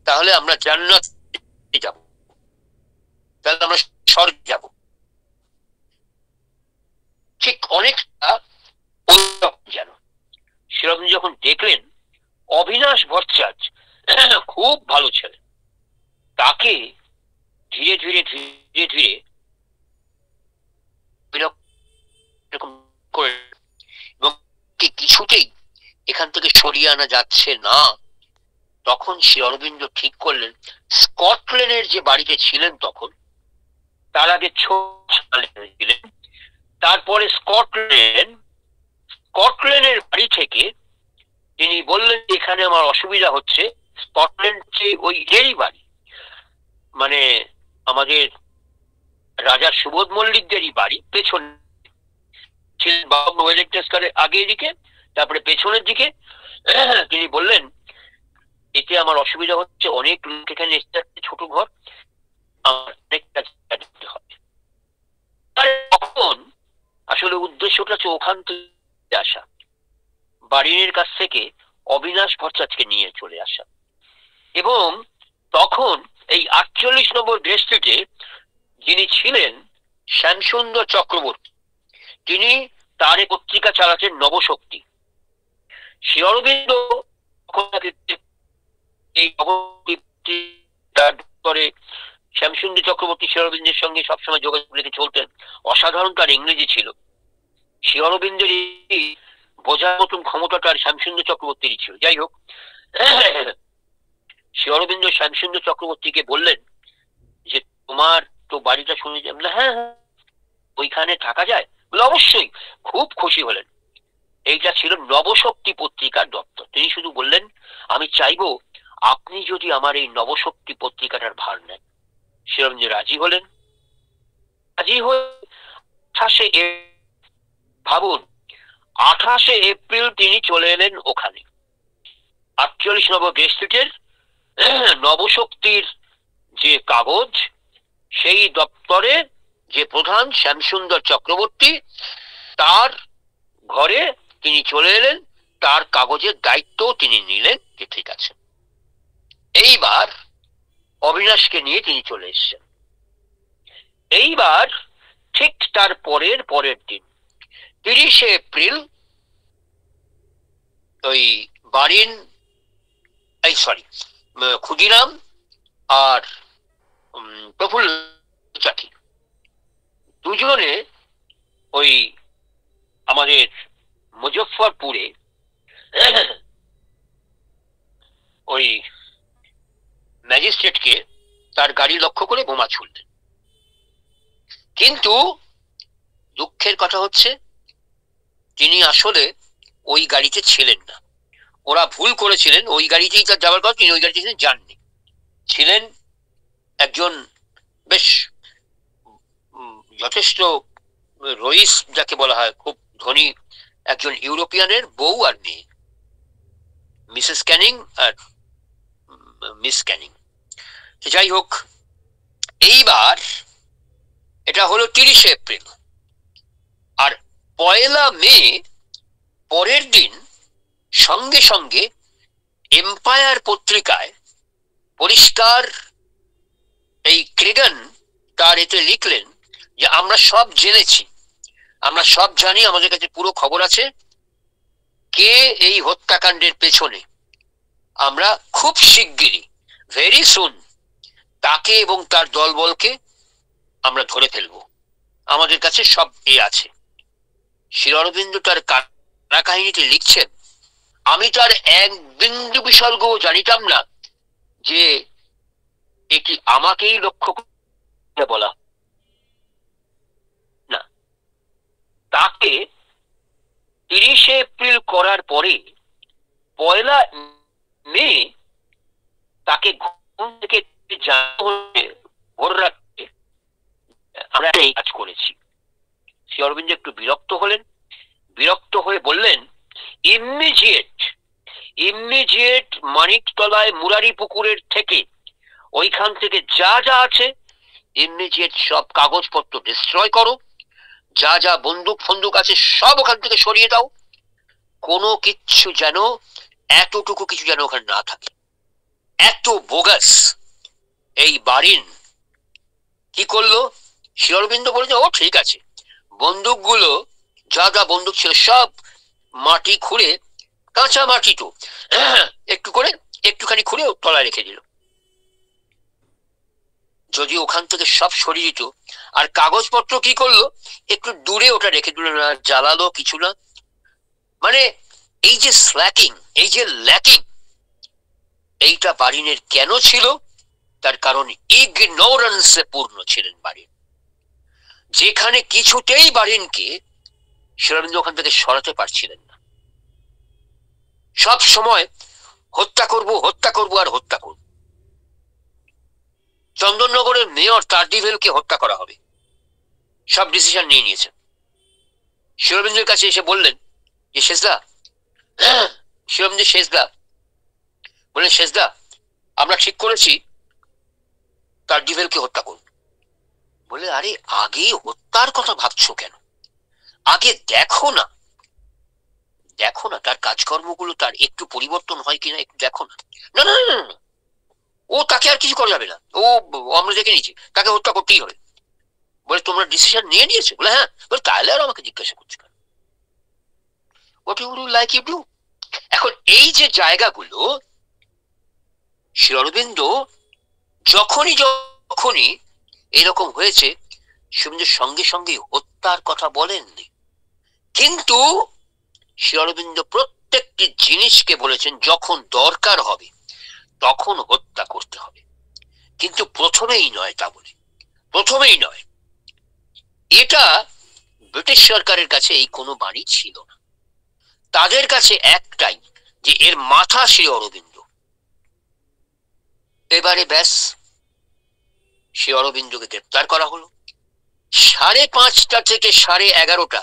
তাহলে আমরা জান্নাতে যাব, তাহলে আমরা স্বর্গে যাব। ঠিক অনেকটা যেন শ্রী অরবিন্দ যখন দেখলেন অবিনাশ ভট্টাচার্য খুব ভালো ছেলে, তাকে ধীরে ধীরে ধীরে ধীরে এবং কিছুতেই এখান থেকে সরিয়ে আনা যাচ্ছে না, তখন শ্রী অরবিন্দ ঠিক করলেন স্কটল্যান্ডের যে বাড়িতে ছিলেন তখন, তার আগে ছিলেন, তারপরে স্কটল্যান্ডের বাড়ি থেকে তিনি বললেন এখানে আমার অসুবিধা হচ্ছে। স্কটল্যান্ড যে ওই এরই বাড়ি, মানে আমাদের রাজা সুবোধ মল্লিকদেরই বাড়ি, পেছনে ছিলেন বাবা ওয়েলেক্টাসকারের আগে দিকে, তারপরে পেছনের দিকে। তিনি বললেন এতে আমার অসুবিধা হচ্ছে, অনেক লোক এখানে এসে যাচ্ছে, ছোট ঘর, আমার অনেকটা দিতে হবে। তখন আসলে উদ্দেশ্যটা হচ্ছে ওখান থেকে আসা, বারিনের কাছ থেকে অবিনাশ ভট্টাচার্যকে নিয়ে চলে আসা। এবং তখন এই 48 নম্বর গ্রে স্ট্রিটে যিনি ছিলেন শ্যামসুন্দর চক্রবর্তী, তিনি তার পত্রিকা চালাচ্ছেন নবশক্তি। শ্রী অরবিন্দ এই তারপরে শ্যামসুন্দর চক্রবর্তী শ্রী অরবিন্দের সঙ্গে সবসময় যোগাযোগ রেখে চলতেন, অসাধারণ তার ইংরেজি ছিল। শ্রী অরবিন্দের বোঝার মতন ক্ষমতাটা শ্যামসুন্দর চক্রবর্তীরই ছিল। যাই হোক, শ্রী অরবিন্দ শ্যামসুন্দর চক্রবর্তীকে বললেন যে তোমার তো বাড়িটা শুনে যান না, হ্যাঁ ওইখানে থাকা যায় বলে, অবশ্যই। খুব খুশি হলেন। এইটা ছিল নবশক্তি পত্রিকার দপ্তর। তিনি শুধু বললেন আমি চাইবো আপনি যদি আমার এই নবশক্তি পত্রিকাটার ভার নেন। শ্রী অরবিন্দ রাজি হলেন। রাজি হয়ে 28 ভাবুন 28 এপ্রিল তিনি চলে এলেন ওখানে 48 নম্বর গ্রে স্ট্রিটের নবশক্তির যে কাগজ, সেই দপ্তরে যে প্রধান শ্যামসুন্দর চক্রবর্তী, তার ঘরে তিনি চলে এলেন, তার কাগজের দায়িত্ব তিনি নিলেন যে ঠিক আছে। এইবার অবিনাশকে নিয়ে তিনি চলে এসেছেন। এইবার ঠিক তার পরের দিন 30 এপ্রিল ওই বারিন ক্ষুদিরাম আর প্রফুল্ল চাকি দুজনে ওই আমাদের মুজফ্ফরপুরে ওই ম্যাজিস্ট্রেটকে তার গাড়ি লক্ষ্য করে বোমা ছুড়লেন। কিন্তু দুঃখের কথা হচ্ছে তিনি আসলে ওই গাড়িতে ছিলেন না। ওরা ভুল করেছিলেন, ওই গাড়িতেই তার যাওয়ার কথা, তিনি ওই গাড়িতে যাননি, ছিলেন একজন বেশ যথেষ্ট রইস যাকে বলা হয়, খুব ধনী একজন ইউরোপিয়ানের বউ আর মেয়ে, মিসেস ক্যানিং আর মিস ক্যানিং। যাই হোক, এইবার এটা হলো 30শে এপ্রিল, আর 1লা মে পরের দিন সঙ্গে সঙ্গে এম্পায়ার পত্রিকায় পরিষ্কার এই ক্রেগান তার এতে লিখলেন যে আমরা সব জেনেছি, আমরা সব জানি, আমাদের কাছে পুরো খবর আছে কে এই হত্যাকাণ্ডের পেছনে। আমরা খুব শিগগিরই, ভেরি সুন, তাকে এবং তার দলবলকে আমরা ধরে ফেলবো, আমাদের কাছে সব আছে। শ্রী অরবিন্দ তার কারা কাহিনীতে লিখছেন, আমি তার এক বিন্দু বিসর্গ জানিতাম না যে এটি আমাকেই লক্ষ্য করে বলা না। তাকে 30শে এপ্রিল করার পরে 1লা মে তাকে ঘুম থেকে ভোর রাতে আমরা এই কাজ করেছি। শ্রী অরবিন্দ একটু বিরক্ত হলেন, বিরক্ত হয়ে বললেন, ইমিডিয়েট মানিকতলায় মুরারি পুকুরের থেকে ওইখান থেকে যা যা আছে ইমিডিয়েট সব কাগজপত্র ডিস্ট্রয় করো, যা যা বন্দুক ফন্দুক আছে সব ওখান থেকে সরিয়ে দাও, কোনো কিচ্ছু যেন, এতটুকু কিছু যেন ওখানে না থাকে। এত বোগাস এই বারিন কি করলো? শ্রী অরবিন্দ বলেছে, ও ঠিক আছে, বন্দুকগুলো যা যা বন্দুক ছিল সব মাটি খুঁড়ে, কাঁচা মাটি তো একটুখানি খুঁড়ে তলায় রেখে দিল। যদি ওখান থেকে সব সরিয়ে দিত, আর কাগজপত্র কি করলো, একটু দূরে ওটা রেখে দিল, না জ্বালালো কিছু না। মানে এই যে স্ল্যাকিং, এই যে ল্যাকিং, এইটা বারিনের কেন ছিল? তার কারণ ইগনোরেন্সে পূর্ণ ছিলেন বারিন, যেখানে কিছুতেই বারিনকে শ্রী অরবিন্দ ওখান থেকে সরাতে পারছিলেন না। সব সময় হত্যা করব আর হত্যা করব। চন্দননগরের মেয়র তারডিভেলকে হত্যা করা হবে, সব ডিসিশন নিয়ে নিয়েছেন। শ্রী অরবিন্দের কাছে এসে বললেন যে শেষদা, শ্রী অরবিন্দ শেষদা বললেন, শেষদা আমরা ঠিক করেছি তারডিভেলকে হত্যা করব। বলে, আরে আগে হত্যার কথা ভাবছো কেন? আগে দেখো না তার কাজকর্মগুলো, তার একটু পরিবর্তন হয় কিনা একটু দেখো না। না না না না, ও তাকে আর কিছু করা যাবে না, ও আমরা দেখে নিয়েছি, তাকে হত্যা করতেই হবে। বলে, তোমরা ডিসিশন নিয়ে নিয়েছো? বলে, হ্যাঁ। বলে, তাহলে আর আমাকে জিজ্ঞাসা করছো কেন? What you like you do. এখন এই যে জায়গাগুলো শ্রী অরবিন্দ যখনই এরকম হয়েছে, সঙ্গে সঙ্গে হত্যার কথা বলেননি, কিন্তু শ্রী অরবিন্দ প্রত্যেকটি জিনিসকে বলেছেন যখন দরকার হবে তখন হত্যা করতে হবে, কিন্তু প্রথমেই নয়। তা বলে প্রথমেই নয়। এটা ব্রিটিশ সরকারের কাছে এই কোনো বাণী ছিল না, তাদের কাছে একটাই যে এর মাথা শ্রী অরবিন্দ। এবারে ব্যাস, শ্রী অরবিন্দকে গ্রেপ্তার করা হলো। 5:30 থেকে 11:30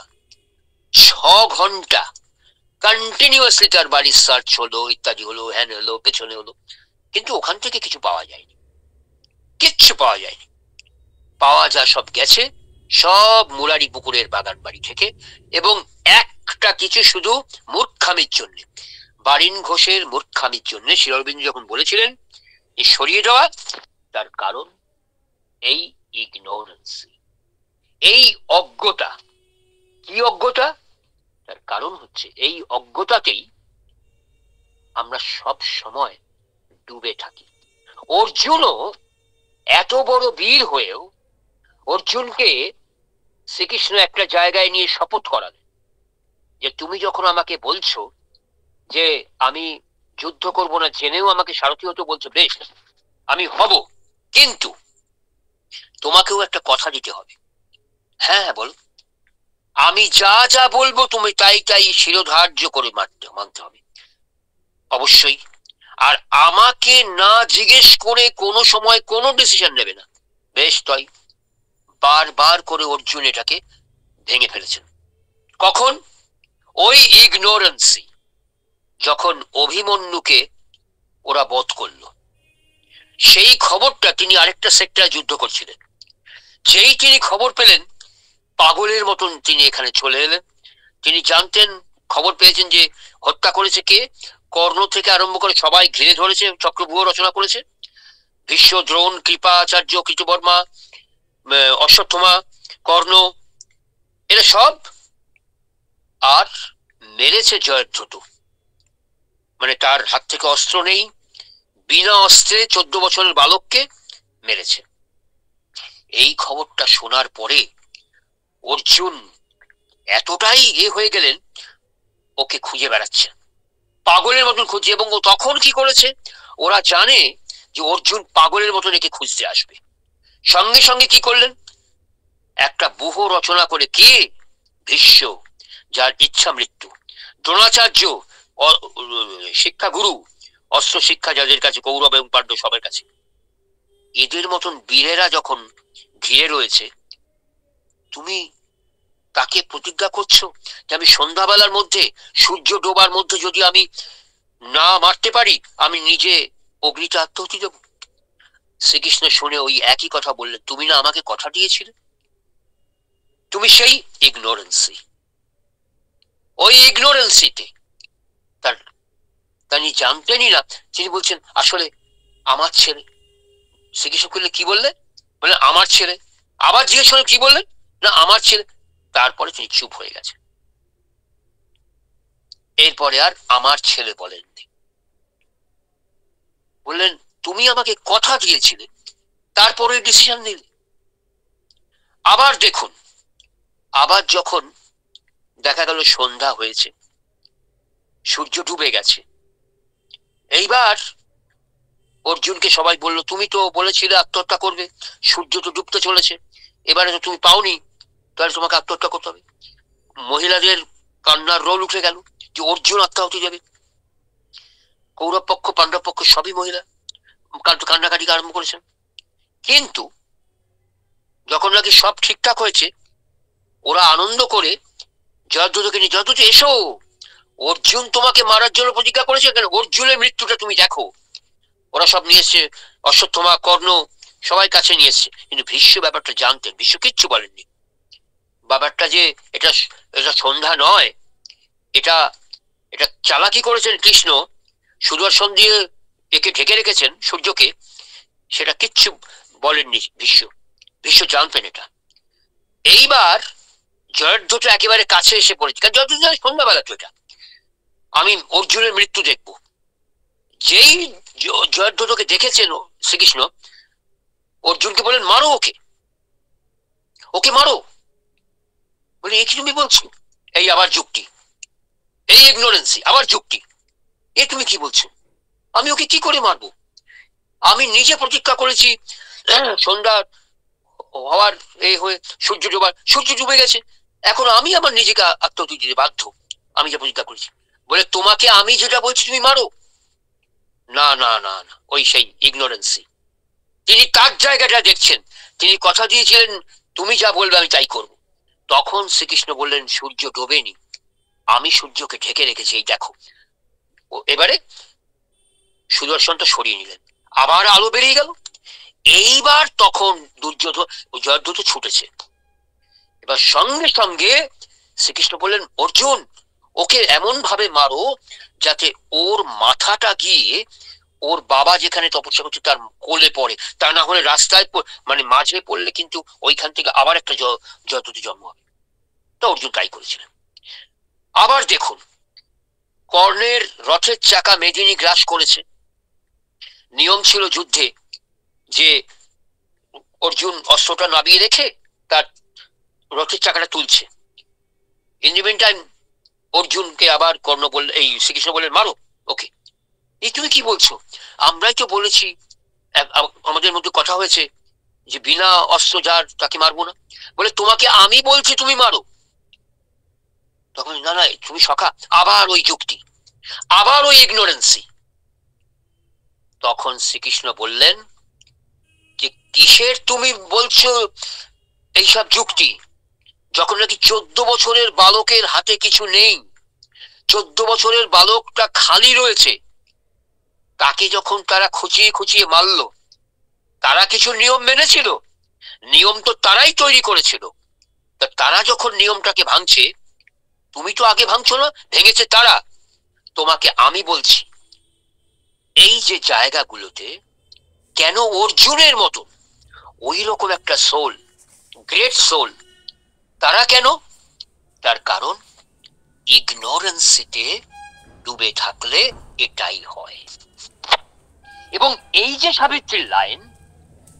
6 ঘন্টা কন্টিনিউয়াসলি তার বাড়ির সার্চ হলো, ইত্যাদি হলো, হ্যান হলো, পেছনে হলো, কিন্তু ওখান থেকে কিছু পাওয়া যায়নি, কিচ্ছু পাওয়া যায়নি। পাওয়া যা সব গেছে সব মুরারি পুকুরের বাগান বাড়ি থেকে, এবং একটা কিছু শুধু মূর্খামির জন্য, বারিন ঘোষের মূর্খামির জন্য শ্রী অরবিন্দ যখন বলেছিলেন এই সরিয়ে দেওয়া, তার কারণ এই ইগনোরেন্স, এই অজ্ঞতা। কি অজ্ঞতা? তার কারণ হচ্ছে এই অজ্ঞতাতেই আমরা সব সময় ডুবে থাকি। অর্জুনও এত বড় বীর হয়েও, অর্জুনকে শ্রীকৃষ্ণ একটা জায়গায় নিয়ে শপথ করালেন যে তুমি যখন আমাকে বলছো যে আমি যুদ্ধ করব না, জেনেও আমাকে সারথি হতে বলছো, বেশ আমি হব, কিন্তু তোমাকেও একটা কথা দিতে হবে। হ্যাঁ বল। আমি যা যা বলবো তুমি তাই তাই শিরোধার্য করে মানতে হবে, অবশ্যই। আর আমাকে না জিজ্ঞেস করে কোনো সময় কোনো ডিসিশন নেবে না। বেশ তাই। বারবার করে অর্জুন এটাকে ভেঙে ফেলেছেন। কখন? ওই ইগনোরেন্সি, যখন অভিমন্যুকে ওরা বধ করলো, সেই খবরটা তিনি আরেকটা সেক্টরে যুদ্ধ করছিলেন, যেই তিনি খবর পেলেন পাগলের মতন তিনি এখানে চলে এলেন। তিনি জানতেন, খবর পেয়েছেন যে হত্যা করেছে কে। কর্ণ থেকে আরম্ভ করে সবাই ঘিরে ধরেছে, চক্রব্যূহ রচনা করেছে। ভীষ্ম, দ্রোণ, কৃপাচার্য, কৃতবর্মা, অশ্বত্থমা, কর্ণ, এরা সব। আর মেরেছে জয়দ্রথ, মানে তার হাত থেকে অস্ত্র নেই, বিনা অস্ত্রে 14 বছরের বালককে মেরেছে। এই খবরটা শোনার পরে অর্জুন এতটাই হয়ে গেলেন, ওকে খুঁজে বেড়াচ্ছে, পাগলের মতন খুঁজছে। এবং ও তখন কি করেছে, ওরা জানে যে অর্জুন পাগলের মতন একে খুঁজতে আসবে। সঙ্গে সঙ্গে কি করলেন, একটা ব্যূহ রচনা করে, কে? ভীষ্ম, যার ইচ্ছা মৃত্যু, দ্রোণাচার্য, শিক্ষাগুরু, অস্ত্র শিক্ষা যাদের কাছে, কৌরব এবং পাণ্ডব সবার কাছে, এদের মতন বীরেরা যখন ঘিরে রয়েছে, তুমি তাকে প্রতিজ্ঞা করছো যে আমি সন্ধ্যাবেলার মধ্যে, সূর্য ডোবার মধ্যে যদি আমি না মারতে পারি, আমি নিজে অগ্নিতে আত্মাহুতি দেব। শ্রীকৃষ্ণ শুনে ওই একই কথা বললেন, তুমি না আমাকে কথা দিয়েছিলে। তুমি সেই ইগনোরেন্সি, ওই ইগনোরেন্সিতে তিনি জানতেনই না। তিনি বলছেন আসলে আমার ছেলে। শ্রীকৃষ্ণ করলে কি বললেন, বললেন আমার ছেলে। আবার জিজ্ঞেস করলেন কি বললেন, না আমার ছেলে। তারপরে তিনি চুপ হয়ে গেছেন। এরপরে আর আমার ছেলে বলেননি, বললেন তুমি আমাকে কথা দিয়েছিলে, তারপরে ডিসিশন নিলে। আবার দেখুন, আবার যখন দেখা গেল সন্ধ্যা হয়েছে, সূর্য ডুবে গেছে, এইবার অর্জুনকে সবাই বলল তুমি তো বলেছিলে আত্মহত্যা করবে, সূর্য তো ডুবতে চলেছে, এবারে তো তুমি পাওনি, তাহলে তোমাকে আত্মহত্যা করতে হবে। মহিলাদের কান্নার রোল উঠে গেল যে অর্জুন আত্মাহুতি দেবে। কৌরব পক্ষ, পাণ্ডব পক্ষ সবই মহিলা কান্নাকাটি আরম্ভ করেছেন। কিন্তু যখন নাকি সব ঠিকঠাক হয়েছে, ওরা আনন্দ করে জয়দ্রথকে নিয়ে, জয়দ্রথ এসো, অর্জুন তোমাকে মারার জন্য প্রতিজ্ঞা করেছে, কেন অর্জুনের মৃত্যুটা তুমি দেখো। ওরা সব নিয়ে এসছে, অশ্বত্থমা, কর্ণ সবাই কাছে নিয়ে এসছে। কিন্তু ভীষ্ম ব্যাপারটা জানতেন, ভীষ্ম কিচ্ছু বলেননি। ব্যাপারটা যে এটা এটা সন্ধ্যা নয়, এটা এটা চালাকি করেছেন কৃষ্ণ, সুদর্শন দিয়ে একে ঢেকে রেখেছেন সূর্যকে, সেটা কিচ্ছু বলেননি ভীষ্ম। ভীষ্ম জানতেন এটা। এইবার জয়দ্রথ একেবারে কাছে এসে পড়েছে, কারণ জয়দ্রথ সন্ধ্যাবেলা তো এটা, আমি অর্জুনের মৃত্যু দেখব। যেই জয়দ্রথকে দেখেছেন শ্রীকৃষ্ণ, অর্জুনকে বলেন মারো ওকে, ওকে মারো। বলে এ কি তুমি বলছো, এই আবার যুক্তি, এই ইগনোরেন্সি, আবার যুক্তি, এ তুমি কি বলছো, আমি ওকে কি করে মারবো? আমি নিজে প্রতিজ্ঞা করেছি সন্ধ্যা হওয়ার এই হয়ে সূর্য ডোবার, সূর্য ডুবে গেছে, এখন আমি আমার নিজেকে আত্মহত্যা দিতে বাধ্য, আমি যা প্রতিজ্ঞা করেছি। বলে তোমাকে আমি যেটা বলছি তুমি মারো। না না না না, ওই সেই ইগনোরেন্সি। তিনি তার জায়গাটা দেখছেন, তিনি কথা দিয়েছিলেন তুমি যা বলবে আমি তাই করব। তখন শ্রীকৃষ্ণ বললেন সূর্য ডোবেনি, আমি সূর্যকে ঢেকে রেখেছি, এই দেখো। এবারে সুদর্শনটা সরিয়ে নিলেন, আবার আলো বেরিয়ে গেল। এইবার তখন জয়দ্রথ ছুটেছে। এবার সঙ্গে সঙ্গে শ্রীকৃষ্ণ বললেন অর্জুন ওকে এমন ভাবে মারো যাতে ওর মাথাটা গিয়ে ওর বাবা যেখানে তপস্যা করছে তার কোলে পড়ে, তা না হলে রাস্তায় মানে মাঝে পড়লে কিন্তু ওইখান থেকে আবার একটা জয়দ্রথ জন্ম হবে। তা অর্জুন তাই করেছিলেন। আবার দেখুন, কর্ণের রথের চাকা মেদিনী গ্রাস করেছে। নিয়ম ছিল যুদ্ধে যে অর্জুন অস্ত্রটা নামিয়ে রেখে তার রথের চাকাটা তুলছে। ইন দি মিন টাইম অর্জুনকে আবার কর্ণ বললেন, এই শ্রীকৃষ্ণ বললেন মারো ওকে। এই তুমি কি বলছো? আমরাই তো বলেছি, আমাদের মধ্যে কথা হয়েছে যে বিনা অস্ত্র যার তাকে মারবো না। বলে তোমাকে আমি বলছি তুমি মারো। তখন না না তুমি সখা, আবার ওই যুক্তি, আবার ওই ইগনোরেন্সি। তখন শ্রীকৃষ্ণ বললেন যে কিসের তুমি বলছো এইসব যুক্তি, যখন নাকি 14 বছরের বালকের হাতে কিছু নেই, 14 বছরের বালকটা খালি রয়েছে, তাকে যখন তারা খুঁচিয়ে খুঁচিয়ে মারল, তারা কিছু নিয়ম মেনেছিল, নিয়ম তো তারাই তৈরি করেছিল। তা তারা যখন নিয়মটাকে ভাঙছে, তুমি তো আগে ভাঙছো না, ভেঙেছে তারা। তোমাকে আমি বলছি এই যে জায়গাগুলোতে কেন অর্জুনের মতো ওই রকম একটা সোল, গ্রেট সোল, তারা কেন, তার কারণ ইগনোরেন্সিতে ডুবে থাকলে এটাই হয়। এবং এই যে সাবিত্রীর line,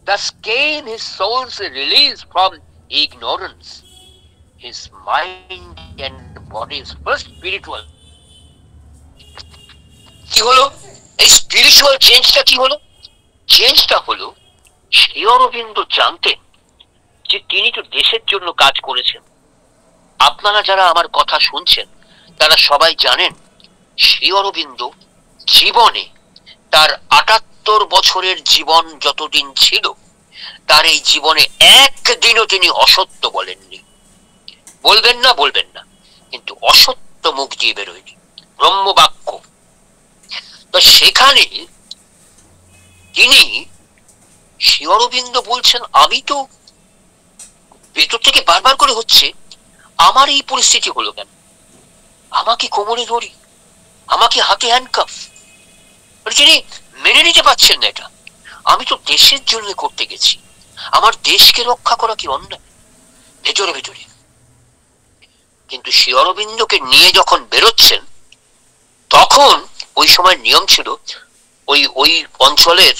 thus came his soul's release from ignorance, his mind and body's first spiritual, কি হলো এই স্পিরিচুয়াল চেঞ্জটা? কি হলো চেঞ্জটা? হলো শ্রী অরবিন্দ জানতেন যে তিনি তো দেশের জন্য কাজ করেছেন। আপনারা যারা আমার কথা শুনছেন তারা সবাই জানেন শ্রী অরবিন্দ জীবনে তার 78 বছরের জীবন যতদিন ছিল, তার এই জীবনে একদিনও তিনি অসত্য বলেননি। বলবেন না, কিন্তু অসত্য মুখ দিয়ে বেরোয়নি, ব্রহ্মবাক্য। তো সেখানে তিনি শ্রী অরবিন্দ বলছেন, আমি তো ভেতর থেকে বারবার করে হচ্ছে আমার এই পরিস্থিতি হলো কেন, আমাকে কোমরে দড়ি, আমাকে হাতে হ্যান্ডকাফ। তিনি মেনে নিতে পারছেন না এটা। আমি তো দেশের জন্য করতে গেছি, আমার দেশকে রক্ষা করা কি অন্যায়? ভেতরে ভেতরে। কিন্তু শ্রী অরবিন্দকে নিয়ে যখন বেরোচ্ছেন, তখন ওই সময় নিয়ম ছিল ওই অঞ্চলের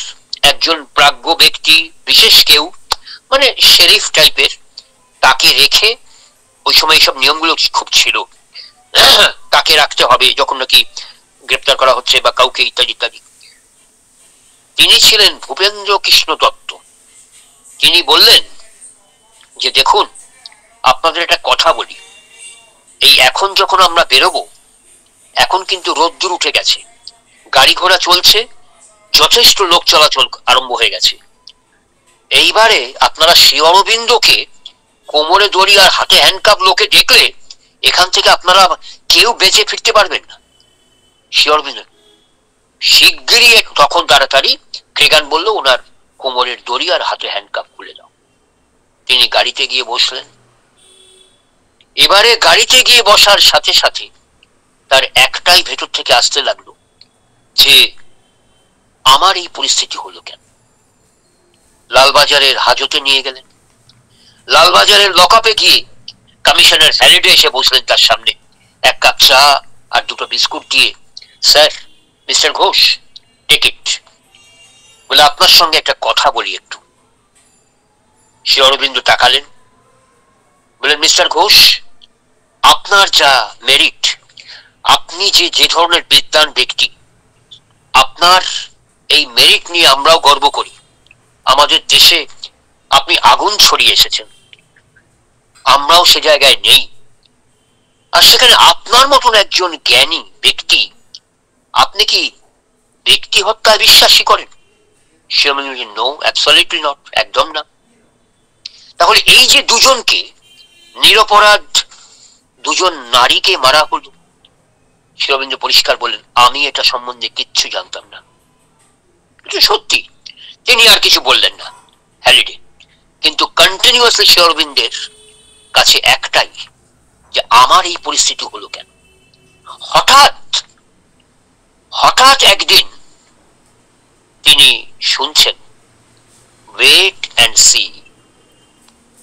একজন প্রাজ্ঞ ব্যক্তি, বিশেষ কেউ, মানে শেরিফ টাইপের, তাকে রেখে, ওই সময় এইসব নিয়মগুলো খুব ছিল, তাকে রাখতে হবে যখন নাকি গ্রেপ্তার করা হচ্ছে বা কাউকে, ইত্যাদি ইত্যাদি। তিনি ছিলেন ভূপেন্দ্র কৃষ্ণ দত্ত। তিনি বললেন যে দেখুন, আপনাদের একটা কথা বলি, এই এখন যখন আমরা বেরোবো, এখন কিন্তু রোদ্দুর উঠে গেছে, গাড়ি ঘোড়া চলছে, যথেষ্ট লোক চলাচল আরম্ভ হয়ে গেছে। এইবারে আপনারা শ্রী অরবিন্দকে কোমরে দড়ি আর হাতে হ্যান্ডকাপ লোকে দেখলে এখান থেকে আপনারা কেউ বেঁচে ফিরতে পারবেন না। শ্রী অরবিন্দ শিগগিরই, তখন তাড়াতাড়ি ক্রেগান বলল ওনার কোমরের দড়ি আর হাতে হ্যান্ডকাপ খুলে দাও। তিনি গাড়িতে গিয়ে বসলেন। এবারে গাড়িতে গিয়ে বসার সাথে সাথে তার একটাই ভেতর থেকে আসতে লাগলো যে আমার এই পরিস্থিতি হলো কেন। লালবাজারের হাজতে নিয়ে গেলেন। লালবাজারের লকআপে গিয়ে কমিশনার হ্যালিডে এসে বসলেন তার সামনে, এক কাপ চা আর দুটো বিস্কুট দিয়ে, sir, mister Ghosh, take it. বলে আপনার সঙ্গে একটা কথা বলি একটু। শ্রী অরবিন্দ তাকালেন, বললেন মিস্টার ঘোষ, আপনার যা মেরিট, আপনি যে ধরনের বিদ্বান ব্যক্তি, আপনার এই মেরিট নিয়ে আমরাও গর্ব করি। আমাদের দেশে আপনি আগুন ছড়িয়ে এসেছেন, আমরাও সে জায়গায় নেই। আর সেখানে আপনার মতন একজন জ্ঞানী ব্যক্তি, আপনি কি ব্যক্তি হত্যায় বিশ্বাসী করেন? নো, অ্যাবসলিউটলি নট, একদম না। তাহলে এই যে দুজনকে, নিরপরাধ দুজন নারীকে মারা হলো, শ্রী অরবিন্দ পরিষ্কার বললেন আমি এটা সম্বন্ধে কিচ্ছু জানতাম না। সত্যি, তিনি আর কিছু বললেন না হ্যালিডে। কিন্তু কন্টিনিউয়াসলি শ্রী অরবিন্দের কাছে একটাই, যে আমার এই পরিস্থিতি হলো কেন। হঠাৎ একদিন তিনি শুনছেন ওয়েট অ্যান্ড সি।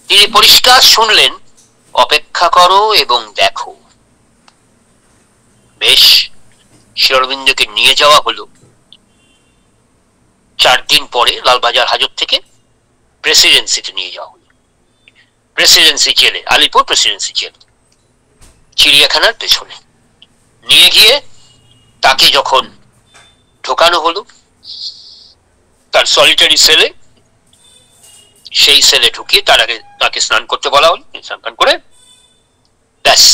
তিনি পরিষ্কার শুনলেন অপেক্ষা করো এবং দেখো। বেশ, শ্রী অরবিন্দকে নিয়ে যাওয়া হলো। 4 দিন পরে লালবাজার হাজত থেকে প্রেসিডেন্সিতে নিয়ে যাওয়া হলো। প্রেসিডেন্সি জেলে, আলিপুর প্রেসিডেন্সি জেল, চিড়িয়াখানার পেছনে নিয়ে গিয়ে তাকে যখন ঢোকানো হলো তার সলিটারি সেলে, সেই সেলে ঢুকিয়ে তার আগে তাকে স্নান করতে বলা হলো। স্নান করে ব্যাস,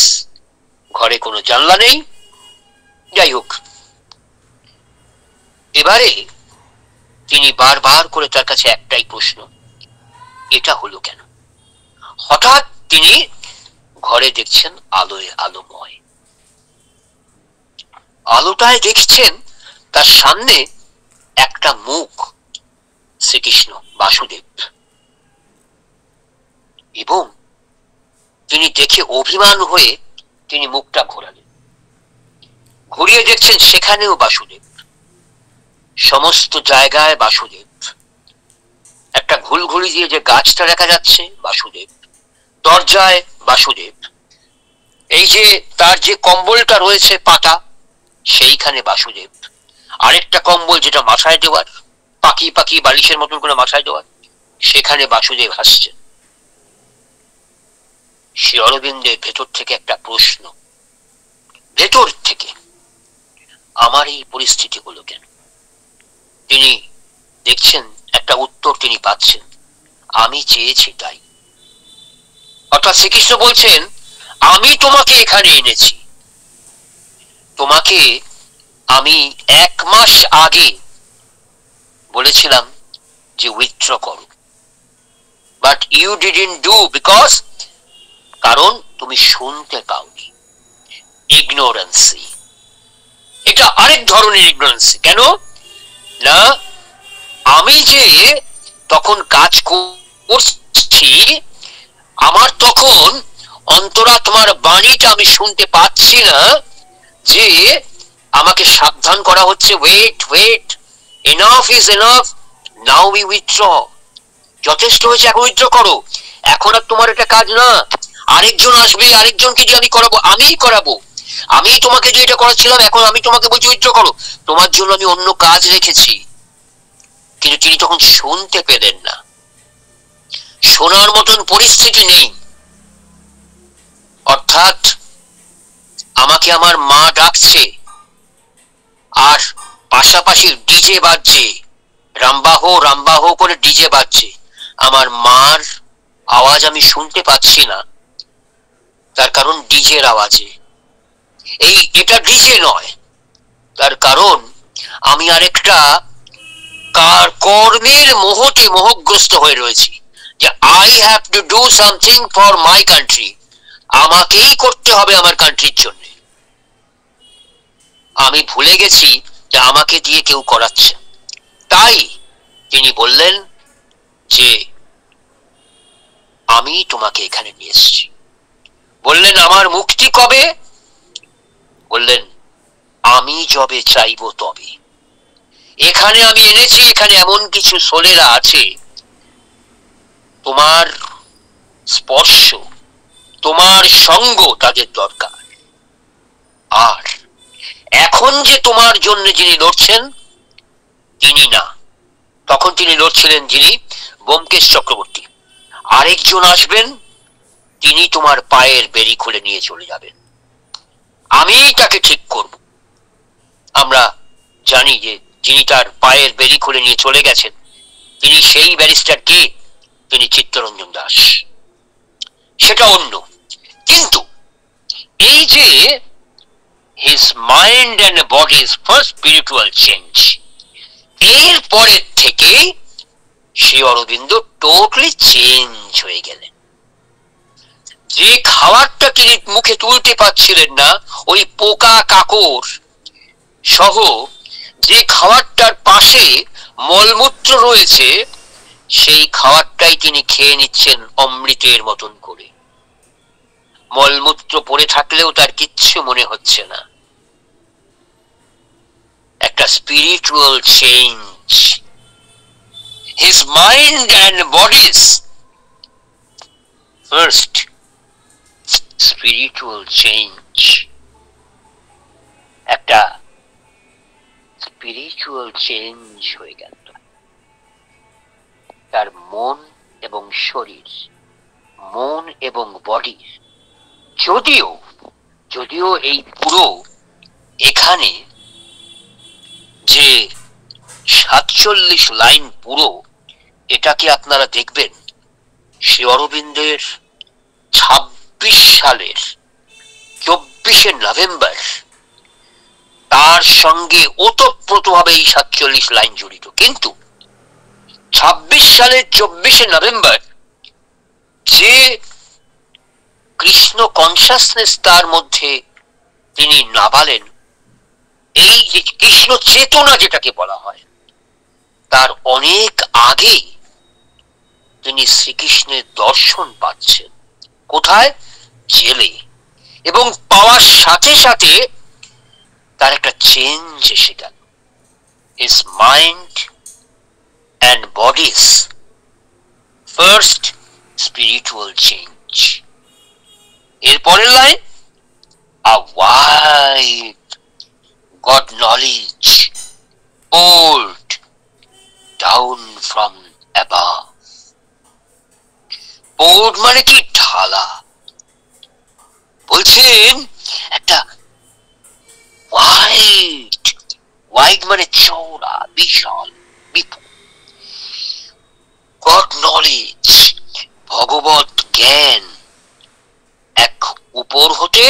ঘরে কোনো জানলা নেই। যাই হোক, এবারে তিনি বারবার করে তার কাছে একটাই প্রশ্ন, এটা হলো কেন? হঠাৎ তিনি ঘরে দেখছেন আলোয় আলোময়, আলোটায় দেখছেন তার সামনে একটা মুখ, শ্রীকৃষ্ণ বাসুদেব, এবং তিনি দেখে অভিমান হয়ে তিনি মুখটা ঘোরালেন, ঘুরিয়ে দেখছেন সেখানেও বাসুদেব, সমস্ত জায়গায় বাসুদেব, একটা ঘুলঘুলি দিয়ে যে গাছটা দেখা যাচ্ছে বাসুদেব, দরজায় বাসুদেব, এই যে তার যে কম্বলটা রয়েছে পাতা সেইখানে বাসুদেব, আরেকটা কম্বল যেটা মাথায় দেওয়ার, পাখি পাখি বালিশের মতন করে মাথায় দেওয়ার, সেখানে বাসুদেব হাসছেন। শ্রী অরবিন্দের ভেতর থেকে একটা প্রশ্ন, ভেতর থেকে, আমার এই পরিস্থিতি হলো কেন? তিনি দেখছেন একটা উত্তর তিনি পাচ্ছেন, আমি চেয়েছি তাই। অর্থাৎ শ্রীকৃষ্ণ বলছেন, আমি তোমাকে এখানে এনেছি, তোমাকে আমি 1 মাস আগে বলেছিলাম যে উইথড্র করো, but you didn't do, because, কারণ তুমি শুনতে পাওনি। ইগনোরেন্সি, এটা আরেক ধরনের ইগনোরেন্সি। কেন না, আমি যে তখন কাজ করছি, আমার তখন অন্তরাত্মার বাণীটা আমি শুনতে পাচ্ছি না যে আমাকে সাবধান করা হচ্ছে, wait wait, enough is enough, now we withdraw, যথেষ্ট হয়েছে, এখন উইথড্র করো, এখন আর তোমার এটা কাজ না, আরেকজন আসবে, আরেকজনকে যে আমি করাবো, আমিই করাবো, আমি তোমাকে যে এটা করাচ্ছিলাম, এখন আমি তোমাকে বলছি উইথড্র করো, তোমার জন্য আমি অন্য কাজ রেখেছি। কিন্তু তিনি তখন শুনতে পেলেন না, শোনার মতন পরিস্থিতি নেই। অর্থাৎ আমাকে আমার মা ডাকছে, আর পাশাপাশি ডিজে বাজছে, রামবাহ রামবাহ করে ডিজে বাজছে, আমার মার আওয়াজ আমি শুনতে পাচ্ছি না, তার কারণ ডিজের আওয়াজে। এটা ডিজে নয়, তার কারণ আমি আরেকটা কর্মের মোহতে মোহগ্রস্ত হয়ে রয়েছি, যে I have to do something for my country, আমাকেই করতে হবে আমার কান্ট্রির জন্য। আমি ভুলে গেছি যে আমাকে দিয়ে কেউ করাচ্ছে। তাই তিনি বললেন যে আমি তোমাকে এখানে নিয়ে এসেছি। বললেন আমার মুক্তি কবে? বললেন আমি যবে চাইবো তবে। এখানে আমি এনেছি, এখানে এমন কিছু সোলেরা আছে, তোমার স্পর্শ, তোমার সঙ্গ তাদের দরকার। আর এখন যে তোমার জন্য যিনি লড়ছেন তিনি না, তখন তিনি লড়ছিলেন যিনি ব্যোমকেশ চক্রবর্তী, আরেকজন আসবেন, তিনি তোমার পায়ের বেড়ি খুলে নিয়ে চলে যাবেন, আমি তাকে ঠিক করব। আমরা জানি যে যিনি তার পায়ের বেড়ি খুলে নিয়ে চলে গেছেন তিনি সেই ব্যারিস্টার কে? তিনি চিত্তরঞ্জন দাস, সেটা অন্য। কিন্তু এই যে his mind and body's first spiritual change, এর পরের থেকে শ্রী অরবিন্দ টোটালি চেঞ্জ হয়ে গেলেন। যে খাবারটা তিনি মুখে তুলতে পারছিলেন না, ওই পোকা কাকড় সহ যে খাবারটার পাশে মলমূত্র রয়েছে, সেই খাবারটাই তিনি খেয়ে নিচ্ছেন অমৃতের মতন করে। মলমূত্র পড়ে থাকলেও তার কিচ্ছু মনে হচ্ছে না। একটা spiritual change, his mind and body's first spiritual change, একটা স্পিরিচুয়াল চেঞ্জ হয়ে গেল। তার মন এবং শরীর মন এবং বডি। যদিও যদিও এই পুরো এখানে যে 47 লাইন পুরো, এটাকে আপনারা দেখবেন শ্রী অরবিন্দের 26 সালের 24শে নভেম্বর, তার সঙ্গে ওতপ্রোতভাবে এই 47 লাইন জড়িত। কিন্তু 26 সালের 24শে নভেম্বর যে কৃষ্ণ কনসাসনেস তার মধ্যে তিনি নাবালেন, এই যে কৃষ্ণ চেতনা যেটাকে বলা হয়, তার অনেক আগে তিনি শ্রীকৃষ্ণের দর্শন পাচ্ছেন। কোথায়? জেলে। এবং পাওয়ার সাথে সাথে তার একটা চেঞ্জ এসে গেল। His mind and bodies first spiritual change. এর পরের line, a wide God knowledge poured down from above. poured মানে কি? ঢালা। বলছেন একটা ওয়াইড, ওয়াইড মানে চওড়া, বিশাল, বিপুল। গড নলেজ, ভগবত জ্ঞান এক উপর হতে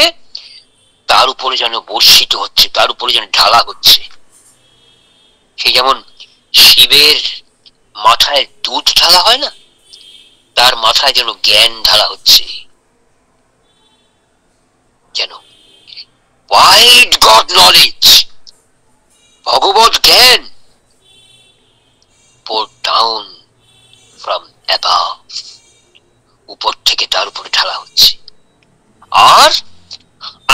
তার উপরে যেন বর্ষিত হচ্ছে, তার উপরে যেন ঢালা হচ্ছে। সে যেমন শিবের মাথায় দুধ ঢালা হয় না, তার মাথায় যেন জ্ঞান ঢালা হচ্ছে। যেন ওয়াইড গড নলেজ, ভগবত জ্ঞান poured down from above, উপর থেকে তার উপরে ঢালা হচ্ছে। আর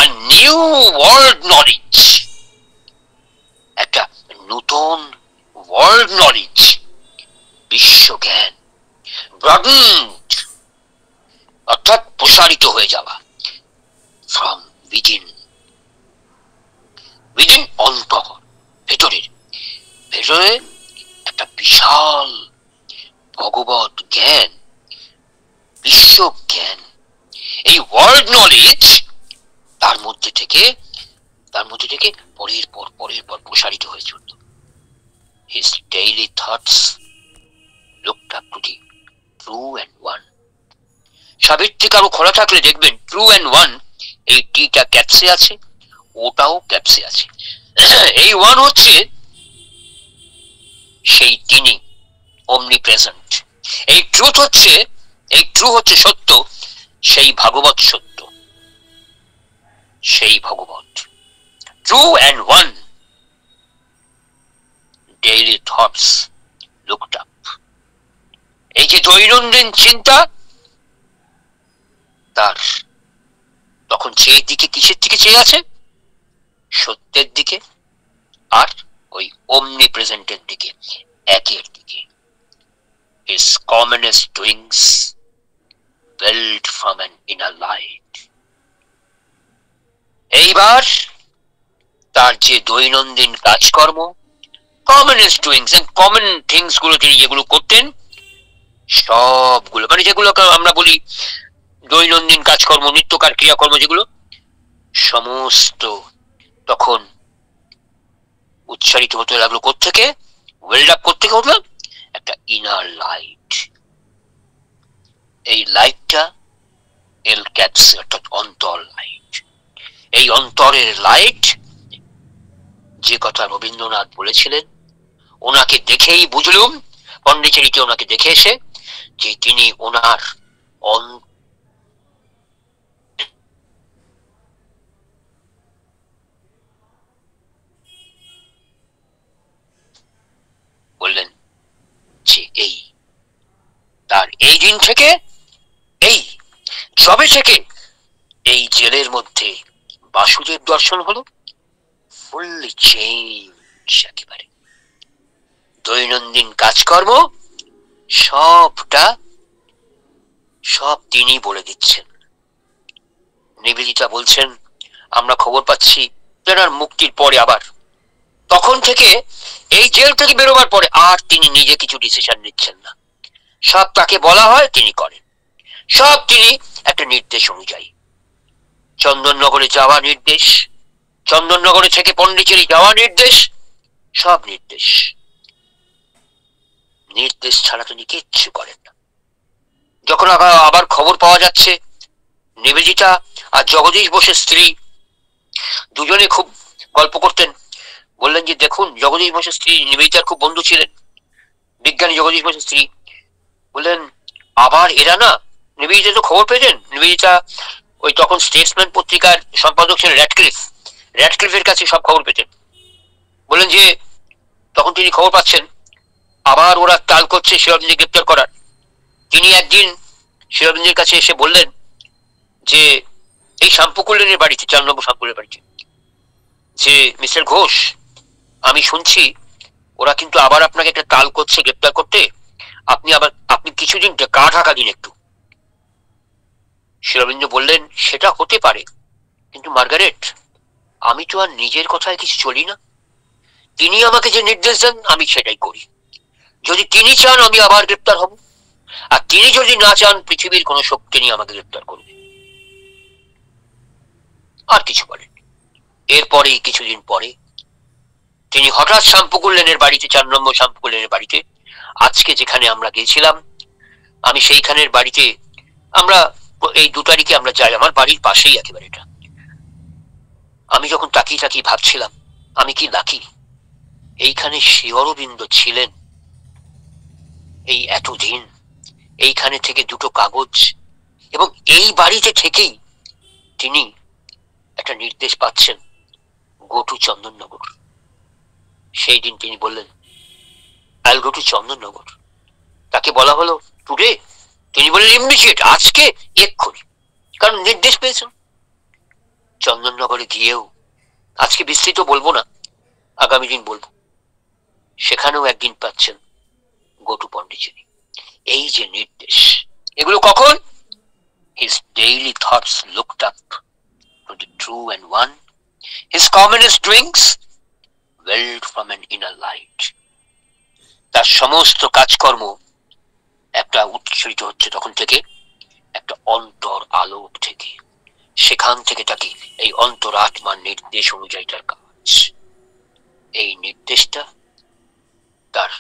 a new world knowledge, একটা নতুন ওয়ার্ল্ড নলেজ, বিশ্ব জ্ঞান, broadened, অর্থাৎ প্রসারিত হয়ে যাওয়া, from within, within অন্তর, ভেতরের, ভেতরে একটা বিশাল ভগবত জ্ঞান, বিশ্ব জ্ঞান। এই ওয়ার্ল্ড নলেজ তার মধ্যে থেকে পরের পর প্রসারিত হয়ে চলত। His daily thoughts looked up to the true and one. সাবিত্রিক আরো খোলা থাকলে দেখবেন ট্রু অ্যান্ড ওয়ান, এই টিটা ক্যাপসে আছে, ওটাও ক্যাপসে আছে। এই ওয়ান হচ্ছে সেই তিনি, অমনি প্রেজেন্ট। এই ট্রুথ হচ্ছে, এই ট্রু হচ্ছে সত্য, সেই ভাগবত সত্য, সেই ভগবত। True and one, daily thoughts looked up. এই যে দৈনন্দিন চিন্তা, তার তখন চেয়ে দিকে, কিসের দিকে চেয়ে আছে? সত্যের দিকে, আর ওই অমনি প্রেজেন্টের দিকে, একের দিকে। His commonest doings built from an inner light. এইবার তার যে দৈনন্দিন কাজকর্ম, commonest doings and common things গুলো তিনি যেগুলো করতেন, সবগুলো মানে যেগুলো আমরা বলি দৈনন্দিন কাজকর্ম, নিত্যকার ক্রিয়াকর্ম, যেগুলো সমস্ত তখন উচ্চারিত হতে লাগলো কোত্থেকে? ওয়েল্ড আপ কোত্থেকে হতো? একটা ইনার লাইট। এই লাইটটা এল ক্যাপস, অর্থাৎ অন্তর লাইট। এই অন্তরের লাইট, যে কথা রবীন্দ্রনাথ বলেছিলেন, ওনাকে দেখেই বুঝলুম, পন্ডিচেরিতে ওনাকে দেখে এসে, যে তিনি ওনার বললেন যে এই তার এই দিন থেকে, এই যবে থেকে এই জেলের মধ্যে বাসুদেব দর্শন হলো, ফুললি চেঞ্জ একেবারে। দৈনন্দিন কাজকর্ম সব তিনি বলে দিচ্ছেন। নিবেদিতা বলছেন, আমরা খবর পাচ্ছি তেনার মুক্তির পরে আবার, তখন থেকে এই জেল থেকে বেরোবার পরে আর তিনি নিজে কিছু ডিসিশন নিচ্ছেন না, সব তাকে বলা হয় তিনি করেন। সব তিনি একটা নির্দেশ অনুযায়ী, চন্দননগরে যাওয়া নির্দেশ, চন্দননগরে থেকে পন্ডিচেরি যাওয়া নির্দেশ, সব নির্দেশ। নির্দেশ ছাড়া তিনি কিচ্ছু করেন না। যখন আবার খবর পাওয়া যাচ্ছে নিবেদিতা আর জগদীশ বোসের স্ত্রী দুজনে খুব গল্প করতেন, বললেন যে দেখুন, জগদীশ বোসের স্ত্রী নিবেদিতার খুব বন্ধু ছিলেন, বিজ্ঞানী জগদীশ বোসের স্ত্রী, বললেন আবার এরা না, নিবেদিতা তো খবর পেতেন, নিবেদিতা ওই তখন স্টেটসম্যান পত্রিকার সম্পাদক ছিলেন র্যাডক্লিফের কাছে সব খবর পেতেন। বললেন যে তখন তিনি খবর পাচ্ছেন আবার ওরা তাল করছে শিরোরবিন্দু গ্রেপ্তার করার। তিনি একদিন শিরোরবিন্দুর কাছে এসে বললেন যে এই শাম্পুকুল্লেনের বাড়িতে, 4 নম্বর শাম্পুকুল্লের বাড়িতে, যে মিস্টার ঘোষ, আমি শুনছি ওরা কিন্তু আবার আপনাকে একটা তাল করছে গ্রেপ্তার করতে, আপনি কিছুদিন গা ঢাকা দিন একটু। শিরোরবিন্দু বললেন সেটা হতে পারে, কিন্তু মার্গারেট, আমি তো আর নিজের কথায় কিছু চলি না, তিনি আমাকে যে নির্দেশ দেন আমি সেটাই করি। যদি তিনি চান আমি আবার গ্রেপ্তার হব, আর তিনি যদি না চান পৃথিবীর কোন শক্তি নিয়ে আমাকে গ্রেপ্তার করবে। আর কিছু বলেন। এরপরেই কিছুদিন পরে তিনি হঠাৎ শাম্পুকুল্লেনের বাড়িতে, 4 নম্বর শাম্পুকুল্লেনের বাড়িতে, আজকে যেখানে আমরা গিয়েছিলাম, আমি সেইখানের বাড়িতে, আমরা এই 2 তারিখে আমরা যাই, আমার বাড়ির পাশেই একেবারে এটা। আমি যখন তাকিয়ে তাকিয়ে ভাবছিলাম আমি কি লাকি, এইখানে শ্রী অরবিন্দ ছিলেন এই এতদিন, এইখানে থেকে 2টো কাগজ, এবং এই বাড়িতে থেকেই তিনি একটা নির্দেশ পাচ্ছেন, গো টু চন্দননগর। সেই দিন তিনি বললেন I will go to Chandannagar. তাকে বলা হলো টুডে, তিনি বললেন ইমিডিয়েট, আজকে, এক্ষুনি, কারণ নির্দেশ পেয়েছেন। চন্দননগরে গিয়েও, আজকে বিস্তৃত বলবো না, আগামী দিন বলবো, সেখানেও একদিন পাচ্ছেন গো টু পন্ডিচেরি। এই যে নির্দেশ, এগুলো কখন? His daily thoughts looked up to the true and one, his commonest doings welled from an inner light. তার সমস্ত কাজকর্ম একটা উচ্ছ্বসিত হচ্ছে তখন থেকে একটা অন্তর আলোক থেকে, সেখান থেকে তাকে এই অন্তরাত্মার নির্দেশ অনুযায়ী তার কাজ। এই নির্দেশটা তার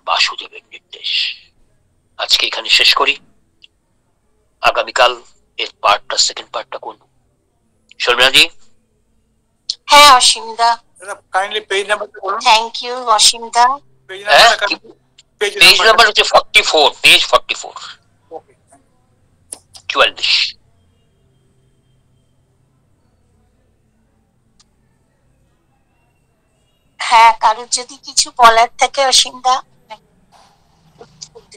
বাসুদেবের নির্দেশ। আজকে এখানে শেষ করি, আগামীকাল এর পার্টটা, সেকেন্ড পার্টটা কোন শর্মিলাদি? হ্যাঁ অসীমদা, কাইন্ডলি পেজ নাম্বারটা বলুন। থ্যাংক ইউ অসীমদা। পেজ পেজ নাম্বার হচ্ছে 44, পেজ 44, 44। হ্যাঁ, কারোর যদি কিছু বলার থাকে অসীমদা।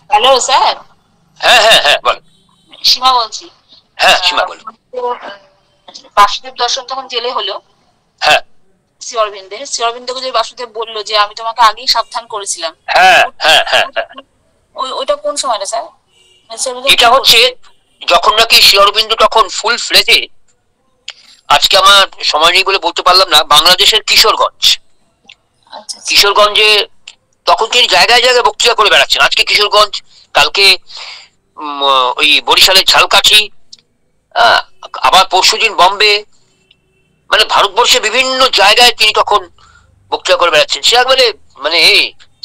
Hello sir. হ্যাঁ হ্যাঁ হ্যাঁ বল। সীমা বলছি। হ্যাঁ সীমা বল। বাসুদেব দর্শন তখন জেলে হলো, হ্যাঁ শ্রী অরবিন্দকে যে বাসুদেব বললো যে আমি তোমাকে আগেই সাবধান করেছিলাম, হ্যাঁ হ্যাঁ হ্যাঁ, ওইটা কোন সময়টা স্যার? এটা হচ্ছে যখন নাকি শ্রী অরবিন্দ তখন ফুল ফ্লেজে, আজকে আমার সময় নেই বলে বলতে পারলাম না, বাংলাদেশের কিশোরগঞ্জ, কিশোরগঞ্জে তখন তিনি জায়গায় জায়গায় বক্তৃতা করে বেড়াচ্ছেন। আজকে কিশোরগঞ্জ, কালকে ওই বরিশালের ঝালকাঠি, আবার পরশুদিন বম্বে, মানে ভারতবর্ষে বিভিন্ন জায়গায় তিনি তখন বক্তৃতা করে বেড়াচ্ছেন। সে একবারে মানে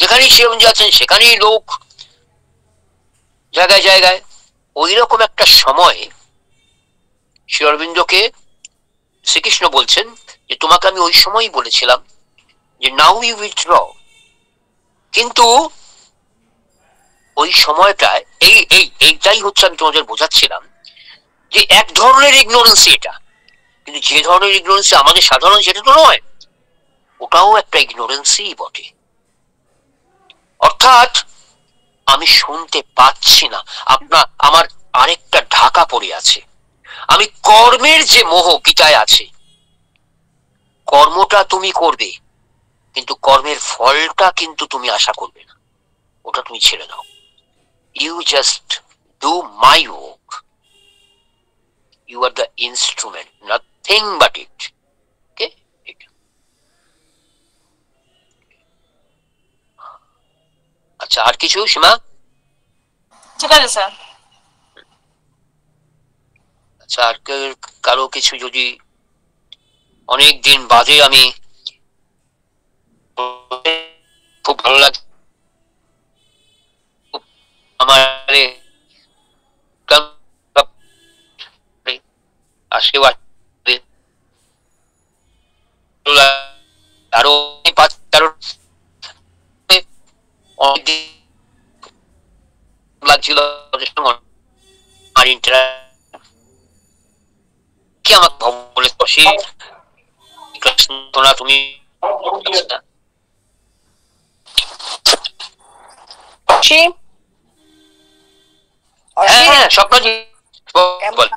যেখানেই শ্রী অরবিন্দ আছেন সেখানেই লোক, জায়গায় জায়গায়। ওই রকম একটা সময়ে শ্রী অরবিন্দকে শ্রীকৃষ্ণ বলছেন যে তোমাকে আমি ওই সময়ই বলেছিলাম যে নাও ইউ উইথড্র, কিন্তু ওই সময়টায় এইটাই হচ্ছে আমি তোমাদের বোঝাচ্ছিলাম যে এক ধরনের ইগনোরেন্স এটা, কিন্তু যে ধরনের ইগনোরেন্স আমাদের সাধারণ সেটা তো নয়, ওটাও একটা ইগনোরেন্সই বটে। অর্থাৎ আমি শুনতে পাচ্ছি না, আমার আরেকটা ঢাকা পড়ে আছে, আমি কর্মের যে মোহ গীতায় আছে, কর্মটা তুমি করবে কিন্তু কর্মের ফলটা কিন্তু তুমি আশা করবে না, ওটা তুমি ছেড়ে দাও। You just do my work, you are the instrument, nothing but it. Okay, আচ্ছা আর কিছু সীমা? ঠিক আছে স্যার। আচ্ছা, আর কারো কিছু যদি অনেক দিন বাদে আমি খুব ভালো লাগে আমার আজকেও আসবে আরো পাঁচ কারণ অনেকদিন লাগছিল আমার কি আমার বলে বসে তোমরা তুমি অসীম, হ্যাঁ অসীম, হ্যাঁ স্বপ্নজি কেমন?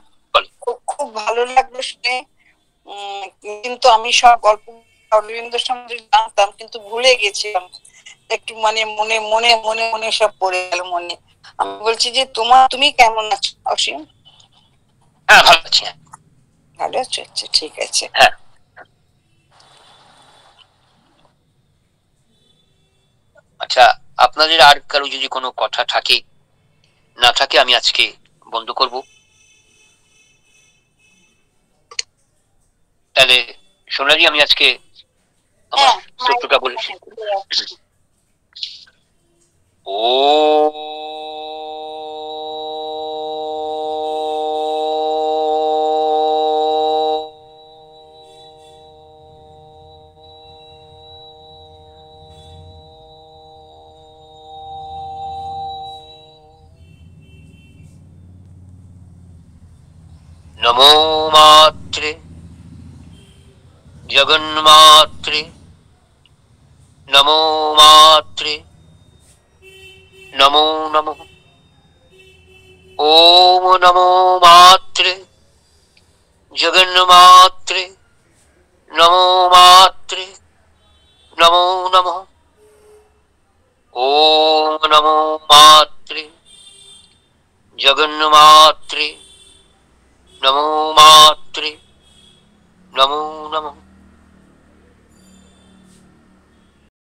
খুব ভালো লাগলো শুনে। কিন্তু আমি সব গল্প অরবিন্দ সম্বন্ধে জানতাম, কিন্তু ভুলে গেছিলাম একটু, মানে মনে মনে মনে মনে সব পড়ে গেল মনে। আমি বলছি যে তুমি কেমন আছো অসীম? হ্যাঁ ভালো আছি। ভালো আছো? আচ্ছা, ঠিক আছে। হ্যাঁ, আচ্ছা, আপনাদের আর কারো যদি কোনো কথা থাকে, না থাকে আমি আজকে বন্ধ করব। তাহলে সোনালি, আমি আজকে আমার হ্যাঁ, সত্যটা বলেছি। ও নমো মাত্রে জগন্মাত্রে, নমো মাত্রে, নমো নমঃ। ওম নমো মাত্রে জগন্মাত্রে, নমো মাত্রে, নমো নমঃ। ওম নমো মাত্রে জগন্মাত্রে, নমো মাত্রে, নমো নমঃ।